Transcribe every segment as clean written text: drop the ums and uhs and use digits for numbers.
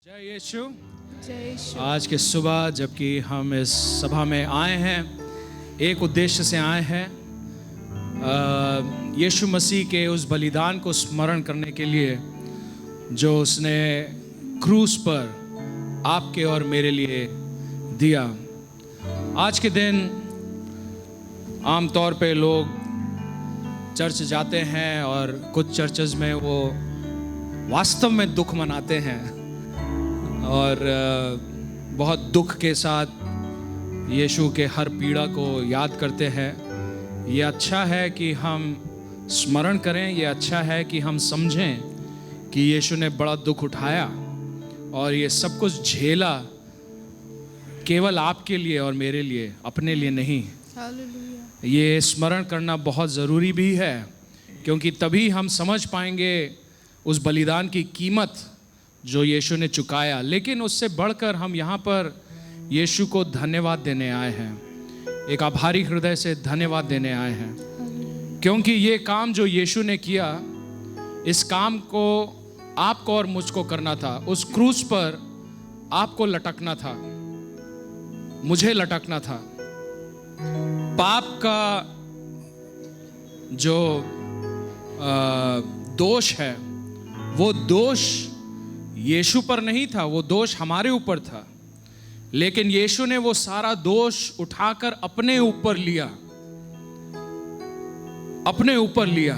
जय यीशु। जय यीशु। आज के सुबह जबकि हम इस सभा में आए हैं, एक उद्देश्य से आए हैं, यीशु मसीह के उस बलिदान को स्मरण करने के लिए जो उसने क्रूस पर आपके और मेरे लिए दिया। आज के दिन आमतौर पे लोग चर्च जाते हैं और कुछ चर्चेज में वो वास्तव में दुख मनाते हैं और बहुत दुख के साथ यीशु के हर पीड़ा को याद करते हैं। ये अच्छा है कि हम स्मरण करें, ये अच्छा है कि हम समझें कि यीशु ने बड़ा दुख उठाया और ये सब कुछ झेला केवल आपके लिए और मेरे लिए, अपने लिए नहीं। हालेलुया। ये स्मरण करना बहुत ज़रूरी भी है, क्योंकि तभी हम समझ पाएंगे उस बलिदान की कीमत जो यीशु ने चुकाया। लेकिन उससे बढ़कर हम यहाँ पर यीशु को धन्यवाद देने आए हैं, एक आभारी हृदय से धन्यवाद देने आए हैं, क्योंकि ये काम जो यीशु ने किया, इस काम को आपको और मुझको करना था। उस क्रूस पर आपको लटकना था, मुझे लटकना था। पाप का जो दोष है, वो दोष यीशु पर नहीं था, वो दोष हमारे ऊपर था। लेकिन यीशु ने वो सारा दोष उठाकर अपने ऊपर लिया, अपने ऊपर लिया।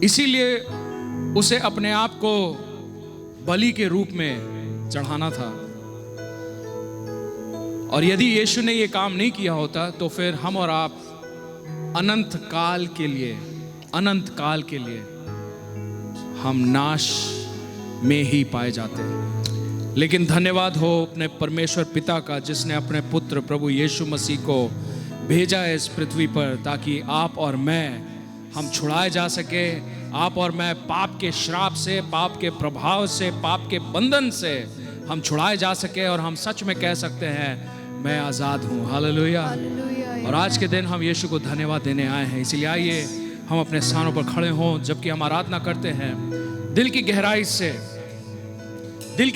इसीलिए उसे अपने आप को बलि के रूप में चढ़ाना था। और यदि यीशु ने ये काम नहीं किया होता तो फिर हम और आप अनंत काल के लिए हम नाश में ही पाए जाते हैं। लेकिन धन्यवाद हो अपने परमेश्वर पिता का, जिसने अपने पुत्र प्रभु यीशु मसीह को भेजा है इस पृथ्वी पर, ताकि आप और मैं हम छुड़ाए जा सके। आप और मैं पाप के श्राप से, पाप के प्रभाव से, पाप के बंधन से हम छुड़ाए जा सके और हम सच में कह सकते हैं मैं आज़ाद हूँ। हालेलुया। और आज के दिन हम यीशु को धन्यवाद देने आए हैं। इसीलिए आइए हम अपने स्थानों पर खड़े हों जबकि हम आराधना करते हैं। दिल की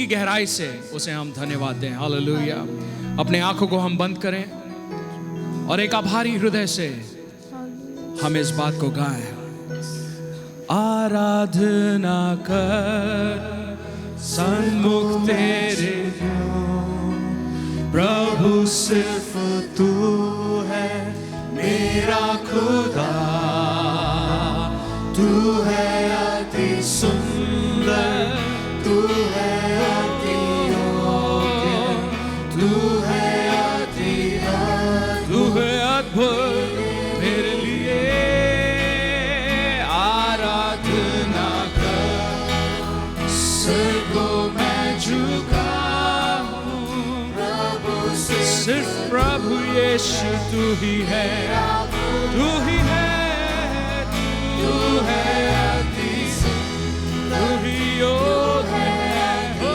गहराई से उसे हम धन्यवाद दें। हालेलुया। अपने आंखों को हम बंद करें और एक आभारी हृदय से हम इस बात को गाएं। आराधना कर सन्मुख तेरे प्रभु, सिर्फ तू है मेरा खुदा। तू है अति सुंदर, तू है अति योग्य, तू है अद्भुत मेरे लिए। आराधना कर, सिर को मैं झुकाऊं, सिर्फ प्रभु यीशु तू ही है, तू ही है, तू है अति सुंदर, तू ही योग्य है, तू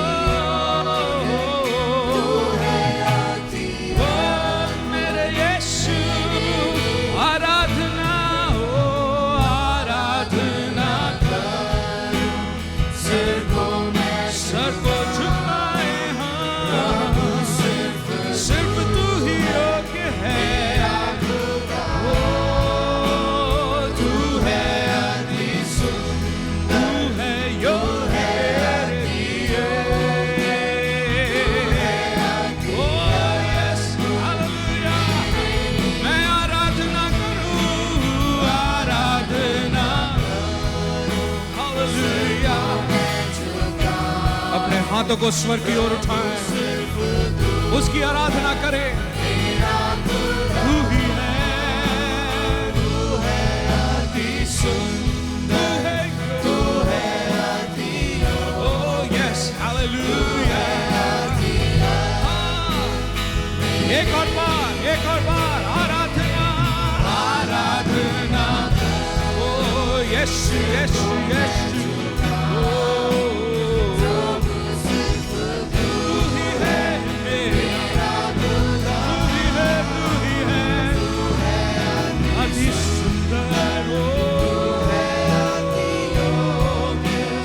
है अति योग्य मेरे यीशु। आराधना हो, आराधना कर, सिर को झुकाए हम, सिर्फ तू ही योग्य है। हाथों को स्वर की ओर उठाएं, उसकी आराधना करें। तू ही है, तू है अति सुंदर, तू है अति योग्य। Oh yes, hallelujah. एक और बार आराधना, आराधना। ओह यीशु, यीशु, यीशु।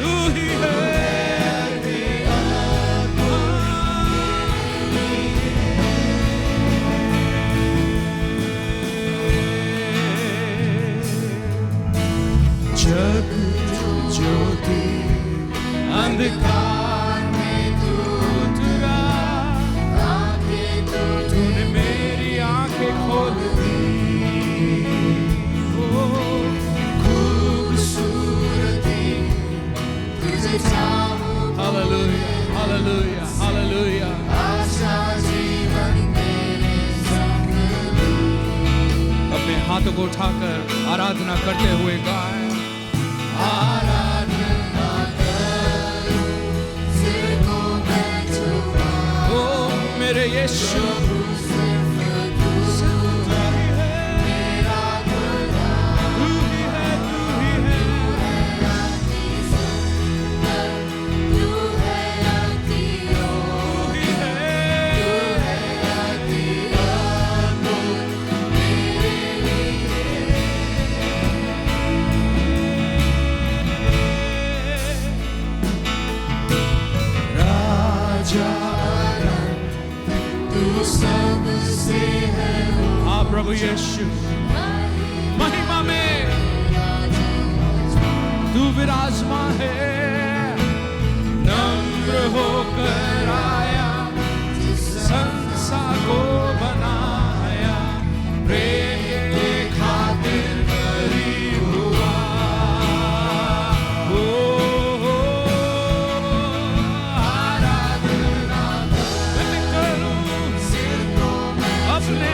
तू ही है अंधकार में तू उतरा, तूने मेरी आंखें खोल दी। ओ खूबसूरती तुझे चाहूं, हालेलुया हालेलुया हालेलुया। आशा जीवन मेरे संग ली। अपने हाथों को उठाकर आराधना करते हुए गाएं, आराधना करूं, सिर को मैं झुकाऊं। ओ मेरे यीशु, प्रभु यीशु महिमा में तू विराजमान है। नम्र होकर आया, संसार को बनाया, प्रेम के खातिर गरीब हुआ। ओ आराधना मैं करूं, अपने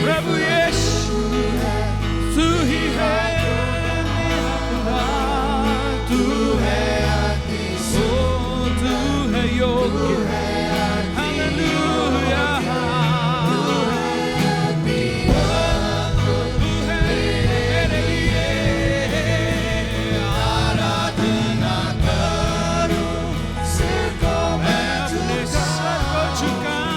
प्रभु यीशु तू ही है मेरा खुदा, तू है ओ तू है योग्य, हालेलुया। तू है मेरे लिए, आराधना करूं, सिर को मैं अपने सर को झुकाऊं।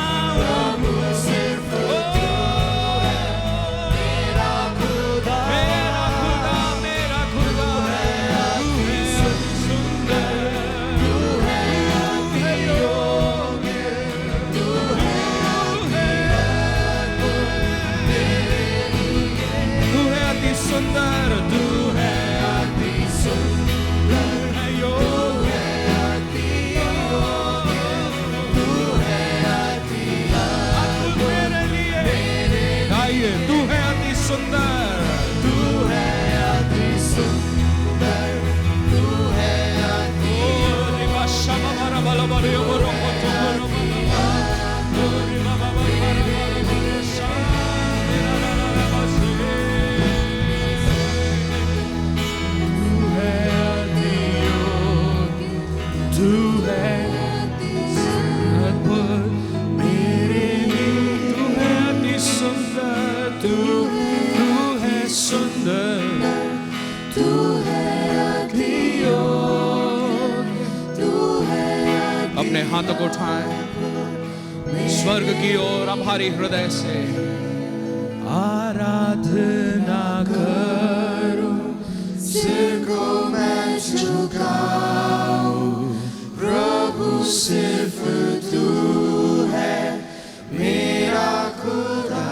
सुंदर तू है, अति सुंदर है योग्य, अति योग्य तू है, अति अद्भुत मेरे लिए। गाइए, तू है अति सुंदर, तू है अति सुंदर, तू है अति तू है अद्भुत मेरे लिए, तू है अति सुंदर, तू है सुंदर, तू है अति योग्य, तू है अपने हाथों को उठाएं स्वर्ग की ओर आभारी हृदय से आराधना करूं, सिर को मैं झुकाऊं, प्रभु सिर्फ तू है मेरा खुदा,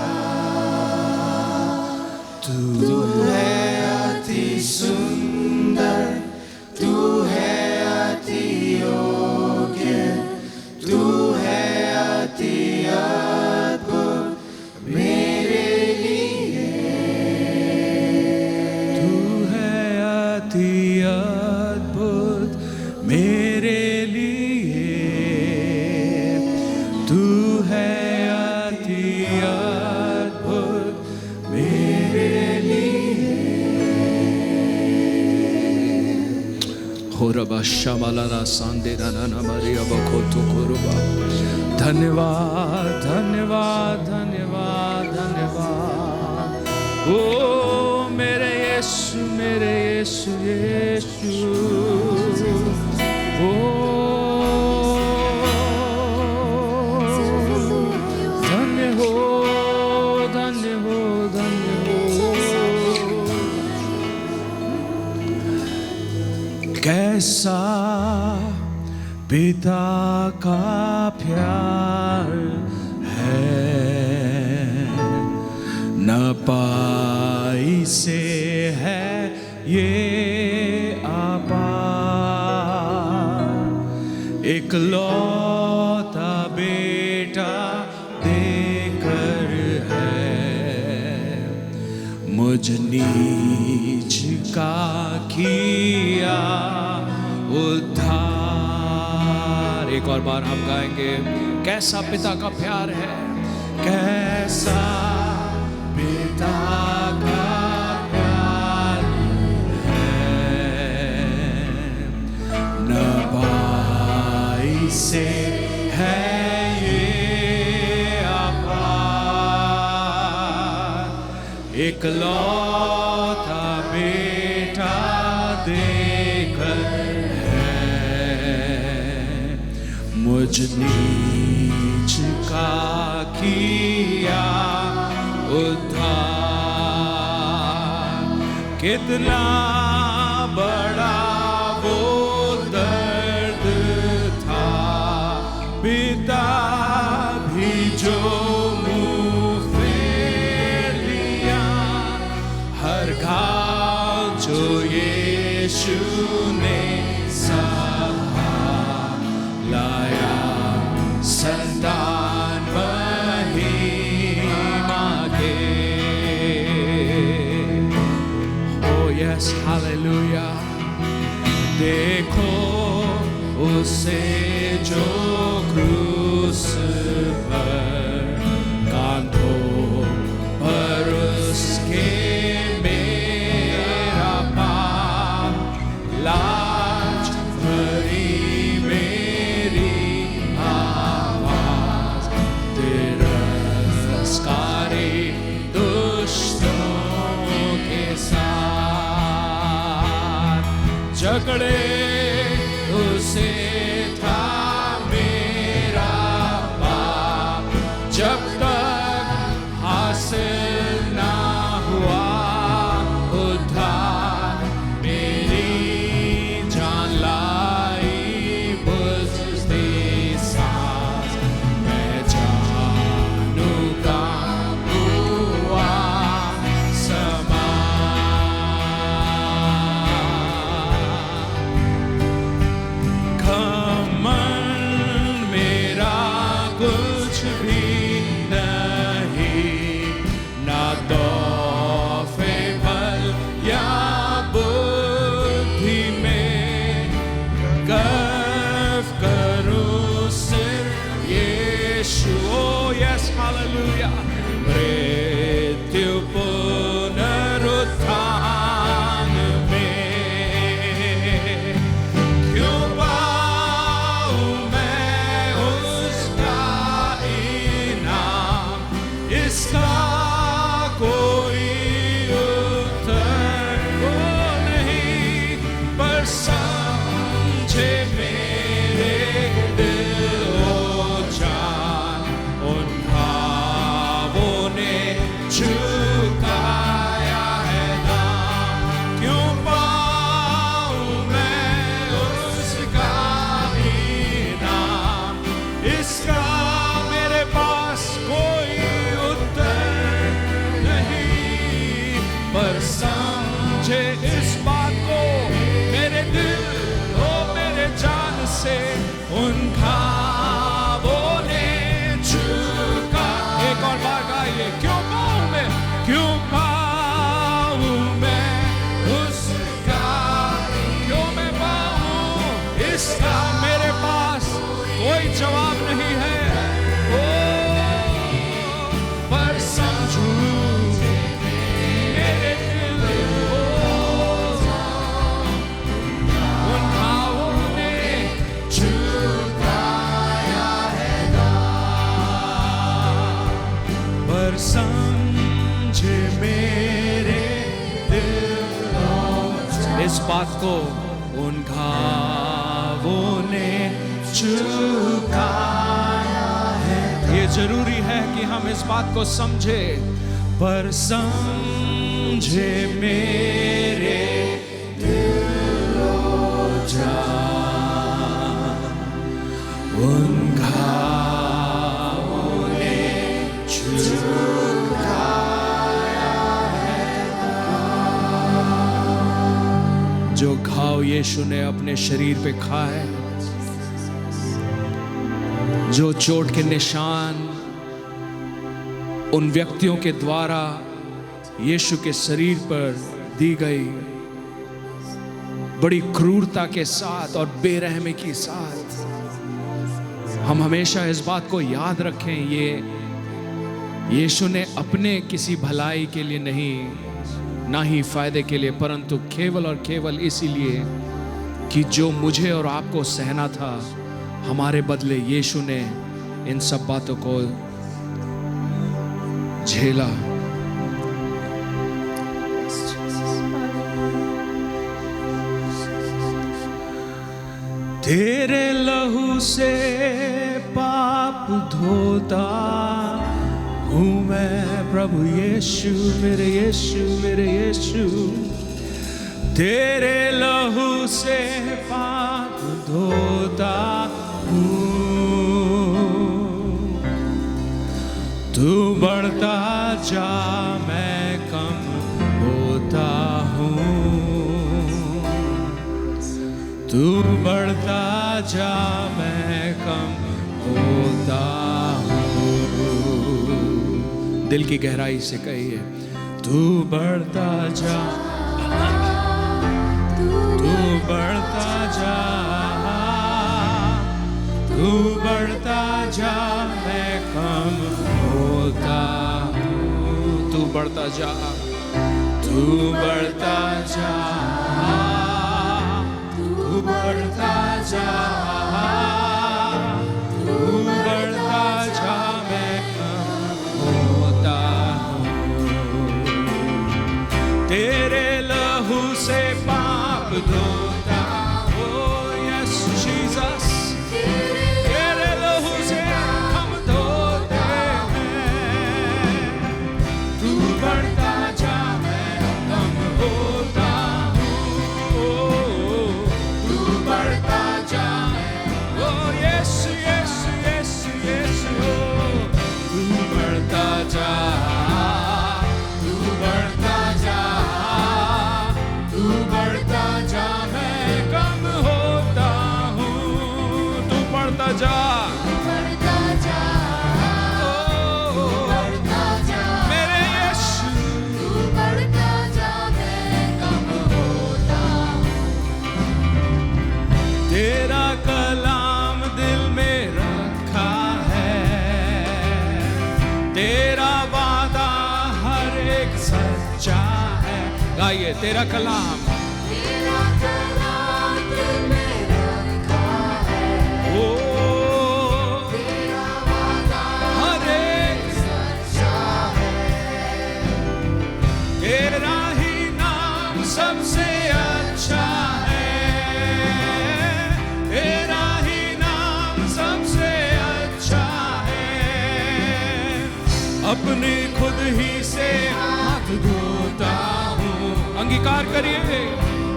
तू है अति सुंदर, तू है अति योग्य, तू है अति अद्भुत मेरे लिए, तू है अति अद्भुत मेरे लिए, तू है अति अद्भुत मेरे लिए। हो रबा शमला सांदेरा ना मरिया बखोतो कोरुबा। धन्यवाद धन्यवाद धन्यवाद धन्यवाद, ओ मेरे यीशु मेरे यीशु यीशु, ओ धन्य हो धन्य हो धन्य हो। कैसा पिता का प्यार है, न पाई से है ये अपार, एक लौता बेटा देकर है मुझ नीच का किया उद्धार। एक और बार हम गाएंगे, कैसा पिता का प्यार है, कैसा पिता का प्यार है, न भाई से है ये अपार, एक लौता बेटा देकर मुझ नीच का किया उद्धार। कितना बड़ा वो दर्द था, पिता भी जो मुँह फेर लिया, हर घाव जो यीशु ने लाया संतान महिमा के। Oh yes, hallelujah। देखो उसे जो क्रूस पर कांधों पर उसके मेरा पाप लाज भरी जकड़े उसे था मेरा पाप, जब तक हासिल ना हुआ उद्धार, मेरी जान लाई बुझती सांस, मैं जानू का हुआ Hallelujah। मृत्यु पुनरुत्थान में क्यों कोई जवाब नहीं है। ओ पर समझू मेरे दिल उन भावों ने चुकाया है दाम। पर समझे मेरे दिल इस बात को उन घावों ने चुकाया है। ये जरूरी है कि हम इस बात को समझे। पर समझे मेरे दिलो जान उन घावों ने चुकाया है। जो घाव यीशु ने अपने शरीर पे खाए, जो चोट के निशान उन व्यक्तियों के द्वारा यीशु के शरीर पर दी गई, बड़ी क्रूरता के साथ और बेरहमी के साथ, हम हमेशा इस बात को याद रखें। ये यीशु ने अपने किसी भलाई के लिए नहीं, ना ही फायदे के लिए, परंतु केवल और केवल इसीलिए कि जो मुझे और आपको सहना था, हमारे बदले यीशु ने इन सब बातों को झेला। तेरे लहू से पाप धोता हूँ मैं प्रभु यीशु, मेरे यीशु, मेरे यीशु। तेरे लहू से पाप धोता हूँ। तू बढ़ता जा मैं कम होता हूँ। तू बढ़ता जा मैं कम होता हूँ। दिल की गहराई से कहिए, तू बढ़ता जा, तू बढ़ता जा, तू बढ़ता जा मैं कम होता हूँ। तू बढ़ता जा, तू बढ़ता जा, तू बढ़ता जा, तू बढ़ता जा मैं कम होता हूँ। तेरे लहू से पाप धोता, ओ यस जीसस, तेरे लहू से हम धोते हैं। तू बढ़ता जा मैं कम होता हूँ। तू बढ़ता जा, oh yes yes yes yes, ओ तू बढ़ता जा, तू बढ़ता जा, तू बढ़ता जा मैं कम होता हूँ। तू बढ़ता जा, बढ़ता जा, ओ बढ़ता जा, मेरे यीशु। तू बढ़ता जा मैं कम होता हूँ। तेरा कलाम दिल में रखा है, तेरा वादा हर एक सच्चा है। गाइए, तेरा कलाम, तेरा कलाम दिल में रखा है, ओ तेरा वादा हर एक, सच्चा है। तेरा ही नाम सबसे अच्छा है, तेरा ही नाम सबसे अच्छा है। अपने खुद ही से हाथ धोता हूँ। अंगीकार करिए,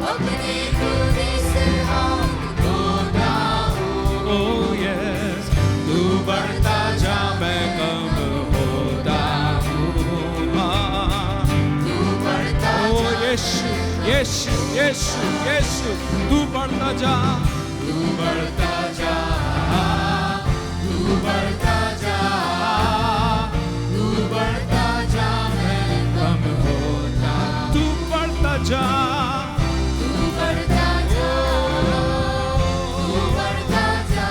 अपने खुद से हाथ धोता हूँ। ओ यस, तू बढ़ता जा मैं कम होता हूँ। तू बढ़ता ओ यीशु यीशु यीशु यीशु, तू बढ़ता जा, तू बढ़ता जा, तू बढ़ता जा, तू बढ़ता जा मैं कम होता। तू बढ़ता जा, तू बढ़ता जा, तू बढ़ता जा,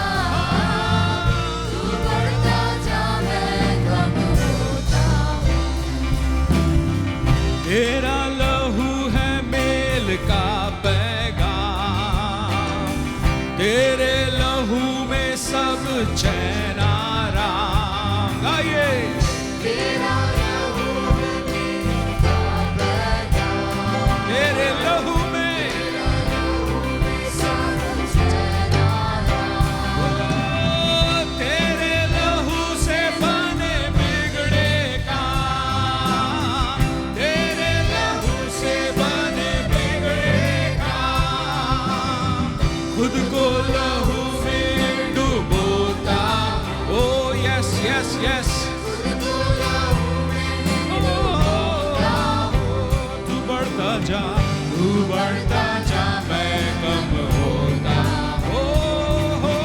चैन आराम। गाइए तेरा लहू का पैगाम, तेरे लहू में सब चैन आराम। ओ, तेरे लहू से बने बिगड़े काम, तेरे लहू से बने बिगड़े काम, खुद को लहू में डुबोता। ओ यस यस यस, तुझको लहू में डुबोता हूँ। तू बढ़ता जा, तू बढ़ता जा, मैं कम होता। ओ हो,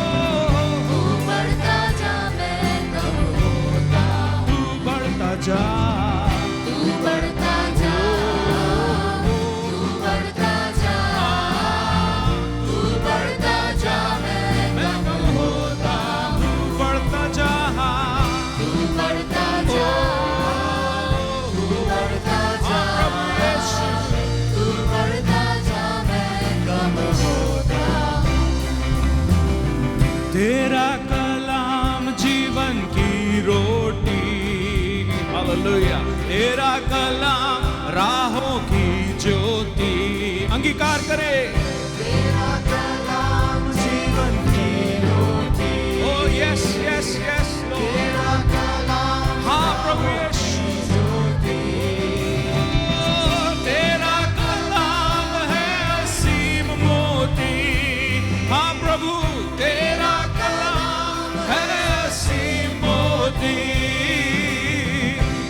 तू बढ़ता जा, मैं कम होता हूँ। तू बढ़ता जा, तू बढ़ता जा, तू बढ़ता जा, तू बढ़ता जा, मैं मैं कम होता। तू बढ़ता जा, तू बढ़ता जा, तू बढ़ता जा, प्रभु यीशु। तू बढ़ता जा, मैं कम होता हूँ। तेरा कलाम जीवन की रोटी, हालेलुया। तेरा कलाम राहों की ज्योति। अंगीकार करे, तेरा कलाम जीवन की रोटी, oh yes yes yes lord. तेरा कलाम हाँ प्रभु यीशु, ज्योति, तेरा कलाम है असीम मोती। हाँ प्रभु, तेरा कलाम है असीम मोती,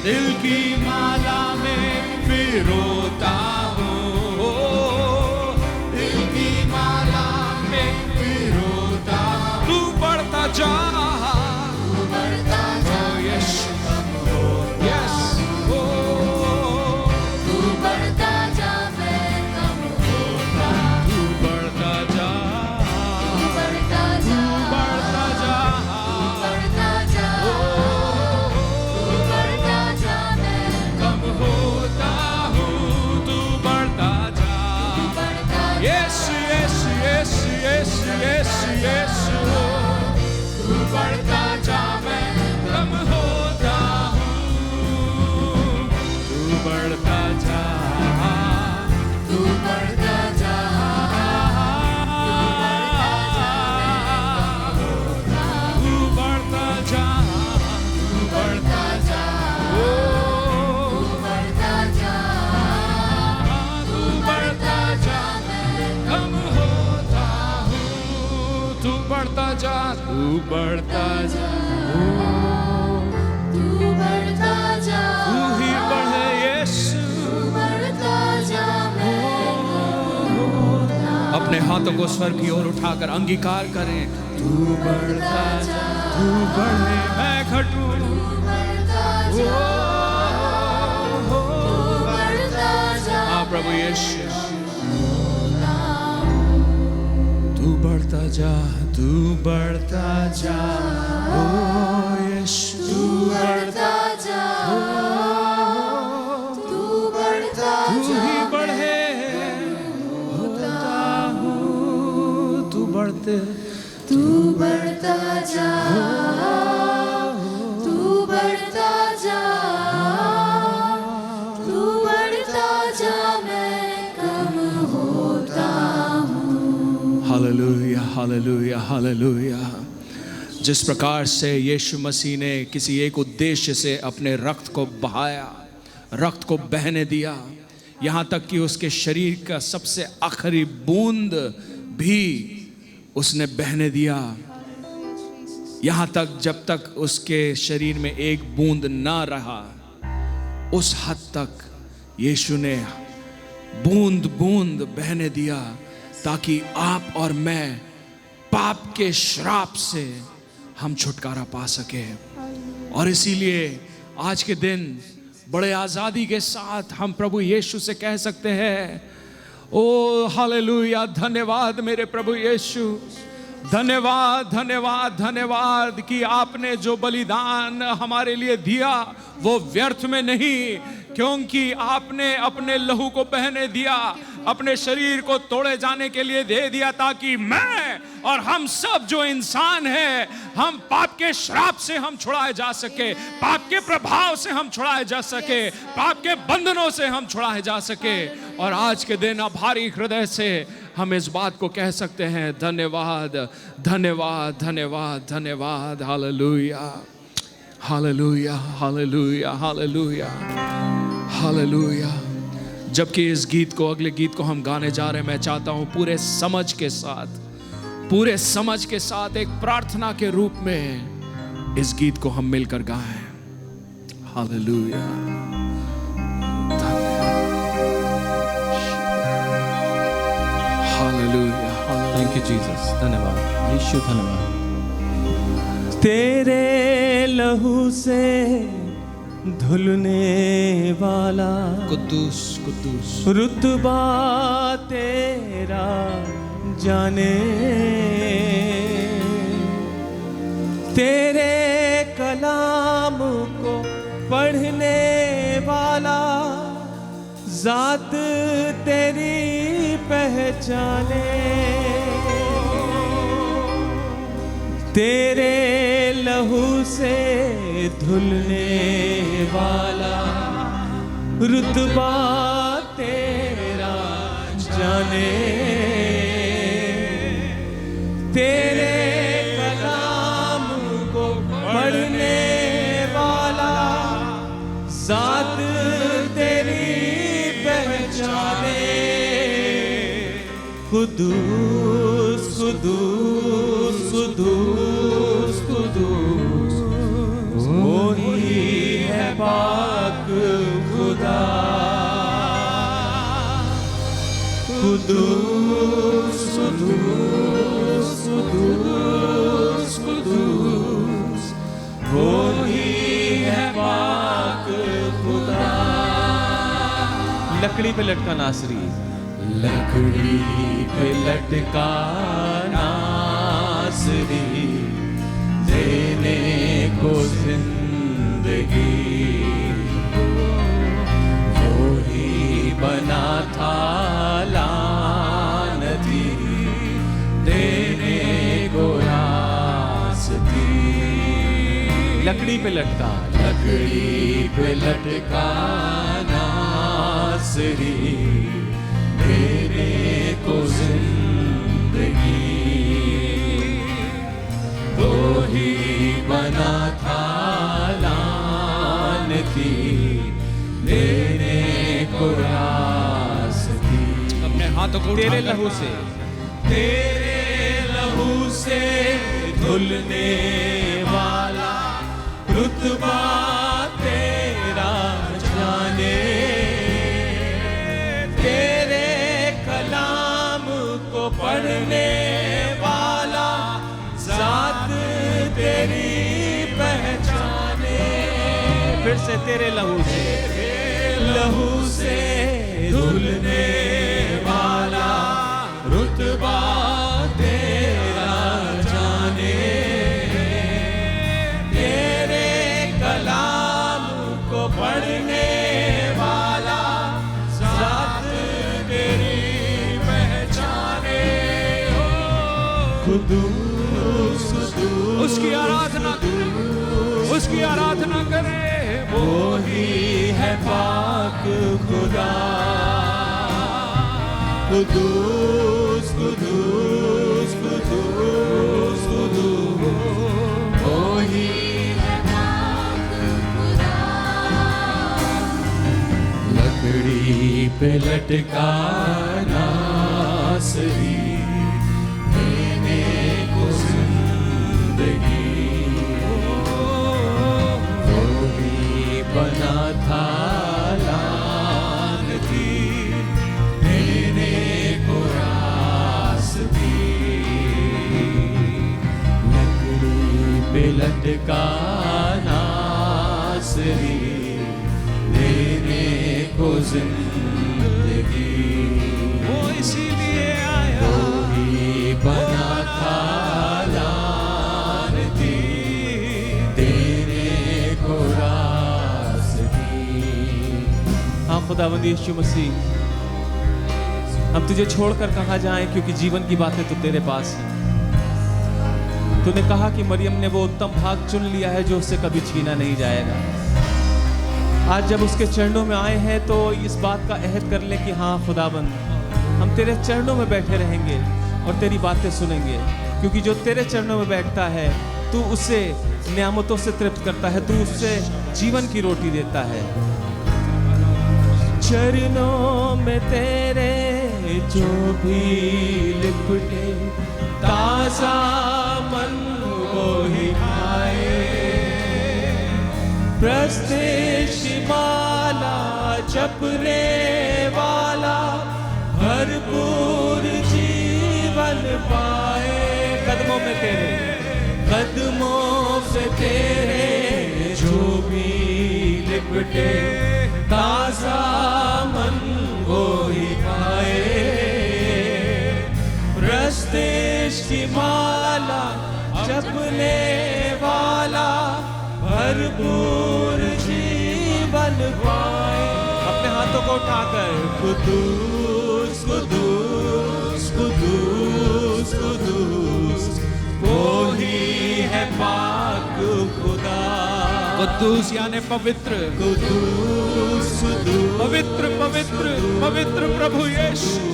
दिल की माला में पिरोता हूँ, दिल की माला में पिरोता। तू बढ़ता जा, तू बढ़ता जा, यीशु, यस, ओ तू बढ़ता जा, मैं कम होता। तू बढ़ता जा, तू बढ़ता जा, बढ़ता जा, बढ़ता जा, तू बढ़ता जा, मैं कम होता हूँ, तू बढ़ता जा। बढ़ता जा, यीशु यीशु यीशु यीशु यीशु यीशु, तू बढ़ता जा, मैं कम होता हूँ, तू बढ़ता जा, तू बढ़ता जा, तू बढ़ता जा, तू बढ़ता जा, ओ तू बढ़ता जा, तू बढ़ता जा, कम होता हूँ, तू बढ़ता जा, तू बढ़ता जा, तू बढ़ता जा, तू ही बढ़े यीशु। तू बढ़ता जा, मैं अपने हाथों को स्वर्ग की ओर उठाकर अंगीकार करें, तू बढ़ता जा, तू बढ़े, मैं घटूं। बढ़ता जा, ओ, बढ़ता जा, हाँ प्रभु यीशु, तू बढ़ता जा, तू बढ़ता जा, ओ यीशु, तू बढ़ता जा, तू बढ़ता तू जा, ही बढ़े, होता हूँ, तू बढ़ते, तू बढ़ता जा, तू बढ़ता जा, तू बढ़ता जा, मैं कम होता हूँ। हालेलुया हालेलुया हालेलुया। जिस प्रकार से यीशु मसीह ने किसी एक उद्देश्य से अपने रक्त को बहाया, रक्त को बहने दिया, यहाँ तक कि उसके शरीर का सबसे आखिरी बूंद भी उसने बहने दिया, यहाँ तक जब तक उसके शरीर में एक बूंद ना रहा, उस हद तक यीशु ने बूंद बूंद बहने दिया, ताकि आप और मैं पाप के श्राप से हम छुटकारा पा सके। और इसीलिए आज के दिन बड़े आज़ादी के साथ हम प्रभु यीशु से कह सकते हैं, ओ हालेलुया, धन्यवाद मेरे प्रभु यीशु, धन्यवाद धन्यवाद धन्यवाद कि आपने जो बलिदान हमारे लिए दिया वो व्यर्थ में नहीं, क्योंकि आपने अपने लहू को बहने दिया, अपने शरीर को तोड़े जाने के लिए दे दिया, ताकि मैं और हम सब जो इंसान हैं, हम पाप के श्राप से हम छुड़ाए जा सके, पाप के प्रभाव से हम छुड़ाए जा सके, पाप के बंधनों से हम छुड़ाए जा सके। और आज के दिन अब भारी हृदय से हम इस बात को कह सकते हैं, धन्यवाद धन्यवाद धन्यवाद धन्यवाद। हालेलुया हालेलुया हालेलुया हालेलुया हालेलुया। जबकि इस गीत को, अगले गीत को हम गाने जा रहे हैं, मैं चाहता हूं पूरे समझ के साथ एक प्रार्थना के रूप में इस गीत को हम मिलकर गाएं। Hallelujah. Hallelujah. Thank you Jesus, धन्यवाद यीशु, धन्यवाद। तेरे लहू से धुलने वाला कुद्दूस कुद्दूस रुतबा तेरा जाने, तेरे कलाम को पढ़ने वाला जात तेरी पहचाने, तेरे लहू से धुलने वाला रुतबा तेरा जाने, तेरे कलाम को पढ़ने वाला जात तेरी पहचाने। कुदूस कुदूस कुदूस कुदूस वो ही है पाक खुदा। कुदूस कुदूस कुदूस कुदूस वो ही है पाक खुदा। लकड़ी पे लटका नासरी, लकड़ी पे लटका नासरी, देने को जिंदगी वो ही बना था लानती, देने को रास्ती। लकड़ी पे लटका, लकड़ी पे लटका नासरी, देने को जिंदगी वो ही बना था लानती, देने को रास्ती। अपने हाथों को तेरे लहू से, तेरे लहू से धुलने वाला रुतबा तेरा जाने, तेरे कलाम को पढ़ने वाला जात तेरी पहचाने। फिर से तेरे लहू से धुलने वाला रुतबा तेरा जाने, तेरे कलाम को पढ़ने वाला जात तेरी पहचाने। कुदूस उसकी आराधना करें, उसकी आराधना करें। वो ही है पाक खुदा। कुदूस कुदूस कुदूस कुदूस वो ही है पाक खुदा। लकड़ी पे लटका नासरी, देने को जिंदगी वो ही बना था लानती, देने को रास्ती। लकड़ी पे लटका नासरी, देने को जिंदगी वो इसीलिए आया, वो ही बना था लानती, देने को रास्ती। हाँ खुदावंद यीशु मसीह, हम तुझे छोड़कर कहाँ जाएं, क्योंकि जीवन की बातें तो तेरे पास हैं। तूने कहा कि मरियम ने वो उत्तम भाग चुन लिया है जो उससे कभी छीना नहीं जाएगा। आज जब उसके चरणों में आए हैं तो इस बात का अहद कर ले कि हाँ खुदाबंद, हम तेरे चरणों में बैठे रहेंगे और तेरी बातें सुनेंगे, क्योंकि जो तेरे चरणों में बैठता है तू उससे नियामतों से तृप्त करता है, तू उससे जीवन की रोटी देता है। चरणों में तेरे जो भी लिपटे, ताजा मन वो ही खाए। प्रस्तिशिमाला जपने वाला भरपूर जीवन पाए। कदमों में तेरे, कदमों से तेरे जो भी लिपटे, ताजा मन वो ही पाए। प्रस्तिश की माला जपने वाला भरपूर जीवन पाए। अपने हाथों को उठाकर कुदूस कुदूस कुदूस कुदूस वो ही है पाक खुदा। कुद्दूस यानी पवित्र, कुदूस कुदूस पवित्र पवित्र पवित्र प्रभु यीशु,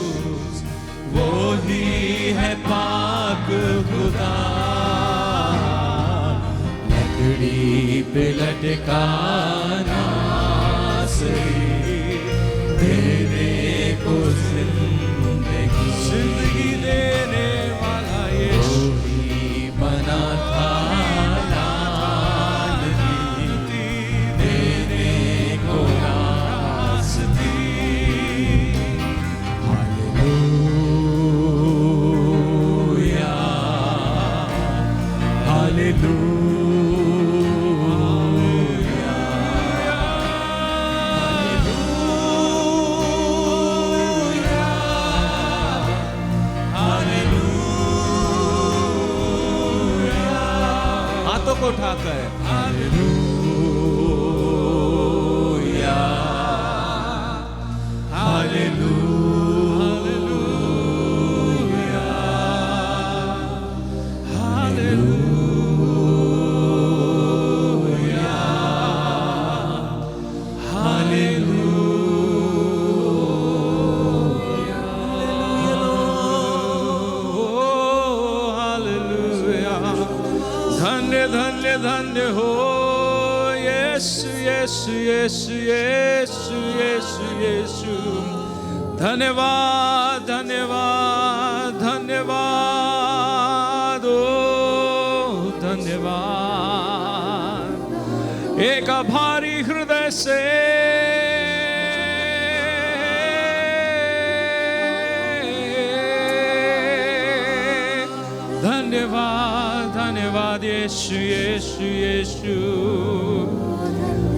वो ही है पाक खुदा। लकड़ी पे लटकाना से देने को जिंदगी देने वाला यीशु ही बना था। लाल देने को रास दी। हालेलुया हालेलुया को उठाकर हालेलुया हालेलुया हालेलुया हालेलुया। धन्य धन्य धन्य हो यीशु यीशु यीशु यीशु यीशु यीशु। धन्यवाद धन्यवाद धन्यवाद ओ धन्यवाद। एक आभारी हृदय से धन्यवाद धन्यवाद यीशु यीशु यीशु।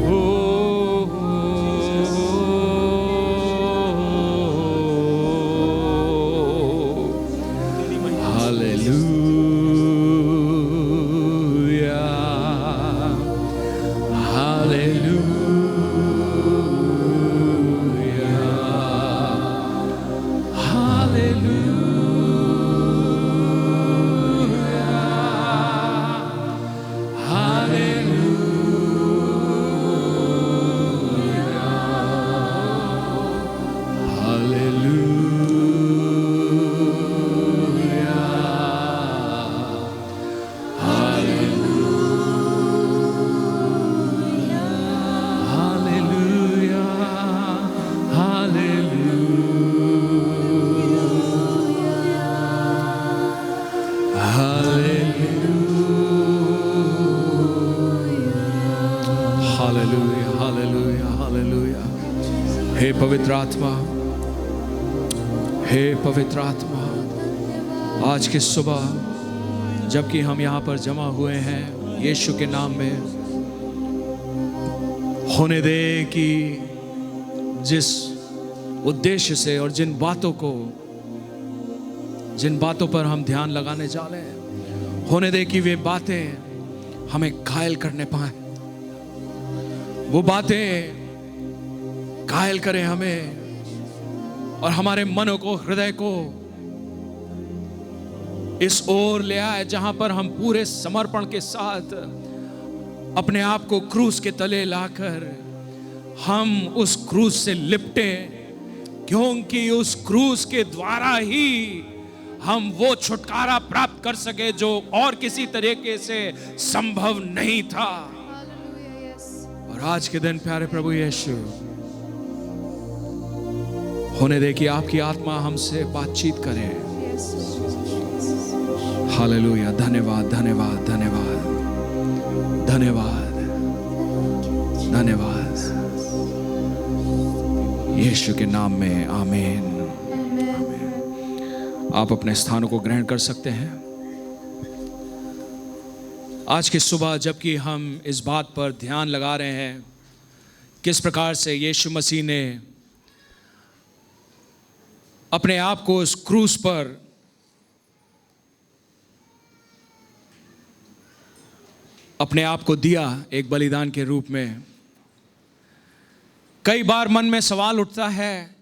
ओ हालेलुया हालेलुया हालेलुया हालेलुया हालेलुया। हे पवित्र आत्मा, हे पवित्र आत्मा, आज की सुबह जबकि हम यहाँ पर जमा हुए हैं यीशु के नाम में, होने दे कि जिस उद्देश्य से और जिन बातों पर हम ध्यान लगाने जा रहे हैं, होने दे कि वे बातें हमें घायल करने पाए, वो बातें घायल करें हमें और हमारे मनों को, हृदय को इस ओर ले आए जहां पर हम पूरे समर्पण के साथ अपने आप को क्रूस के तले लाकर हम उस क्रूस से लिपटे, क्योंकि उस क्रूस के द्वारा ही हम वो छुटकारा प्राप्त कर सके जो और किसी तरीके से संभव नहीं था। और आज के दिन प्यारे प्रभु यीशु, होने दे कि आपकी आत्मा हमसे बातचीत करे। हालेलुया। धन्यवाद, धन्यवाद, धन्यवाद, धन्यवाद, धन्यवाद। यीशु के नाम में आमीन। आप अपने स्थानों को ग्रहण कर सकते हैं। आज की सुबह जबकि हम इस बात पर ध्यान लगा रहे हैं किस प्रकार से यीशु मसीह ने अपने आप को उस क्रूस पर अपने आप को दिया एक बलिदान के रूप में, कई बार मन में सवाल उठता है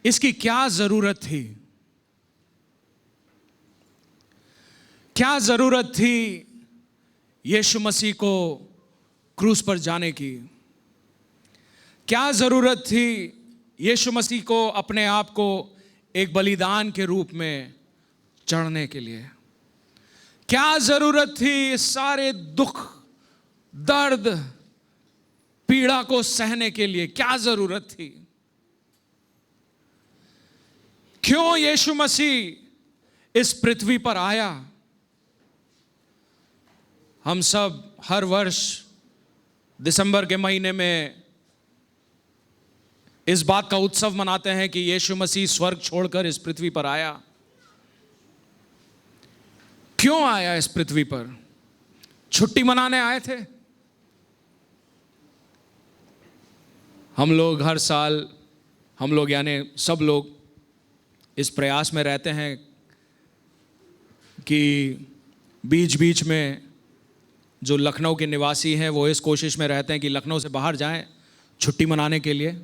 इसकी क्या जरूरत थी? क्या जरूरत थी यीशु मसीह को क्रूस पर जाने की? क्या जरूरत थी यीशु मसीह को अपने आप को एक बलिदान के रूप में चढ़ने के लिए? क्या जरूरत थी इस सारे दुख, दर्द, पीड़ा को सहने के लिए? क्या जरूरत थी? क्यों यीशु मसीह इस पृथ्वी पर आया? हम सब हर वर्ष दिसंबर के महीने में इस बात का उत्सव मनाते हैं कि यीशु मसीह स्वर्ग छोड़कर इस पृथ्वी पर आया। क्यों आया इस पृथ्वी पर? छुट्टी मनाने आए थे? हम लोग हर साल, हम लोग यानी सब लोग इस प्रयास में रहते हैं कि बीच बीच में जो लखनऊ के निवासी हैं वो इस कोशिश में रहते हैं कि लखनऊ से बाहर जाएं छुट्टी मनाने के लिए,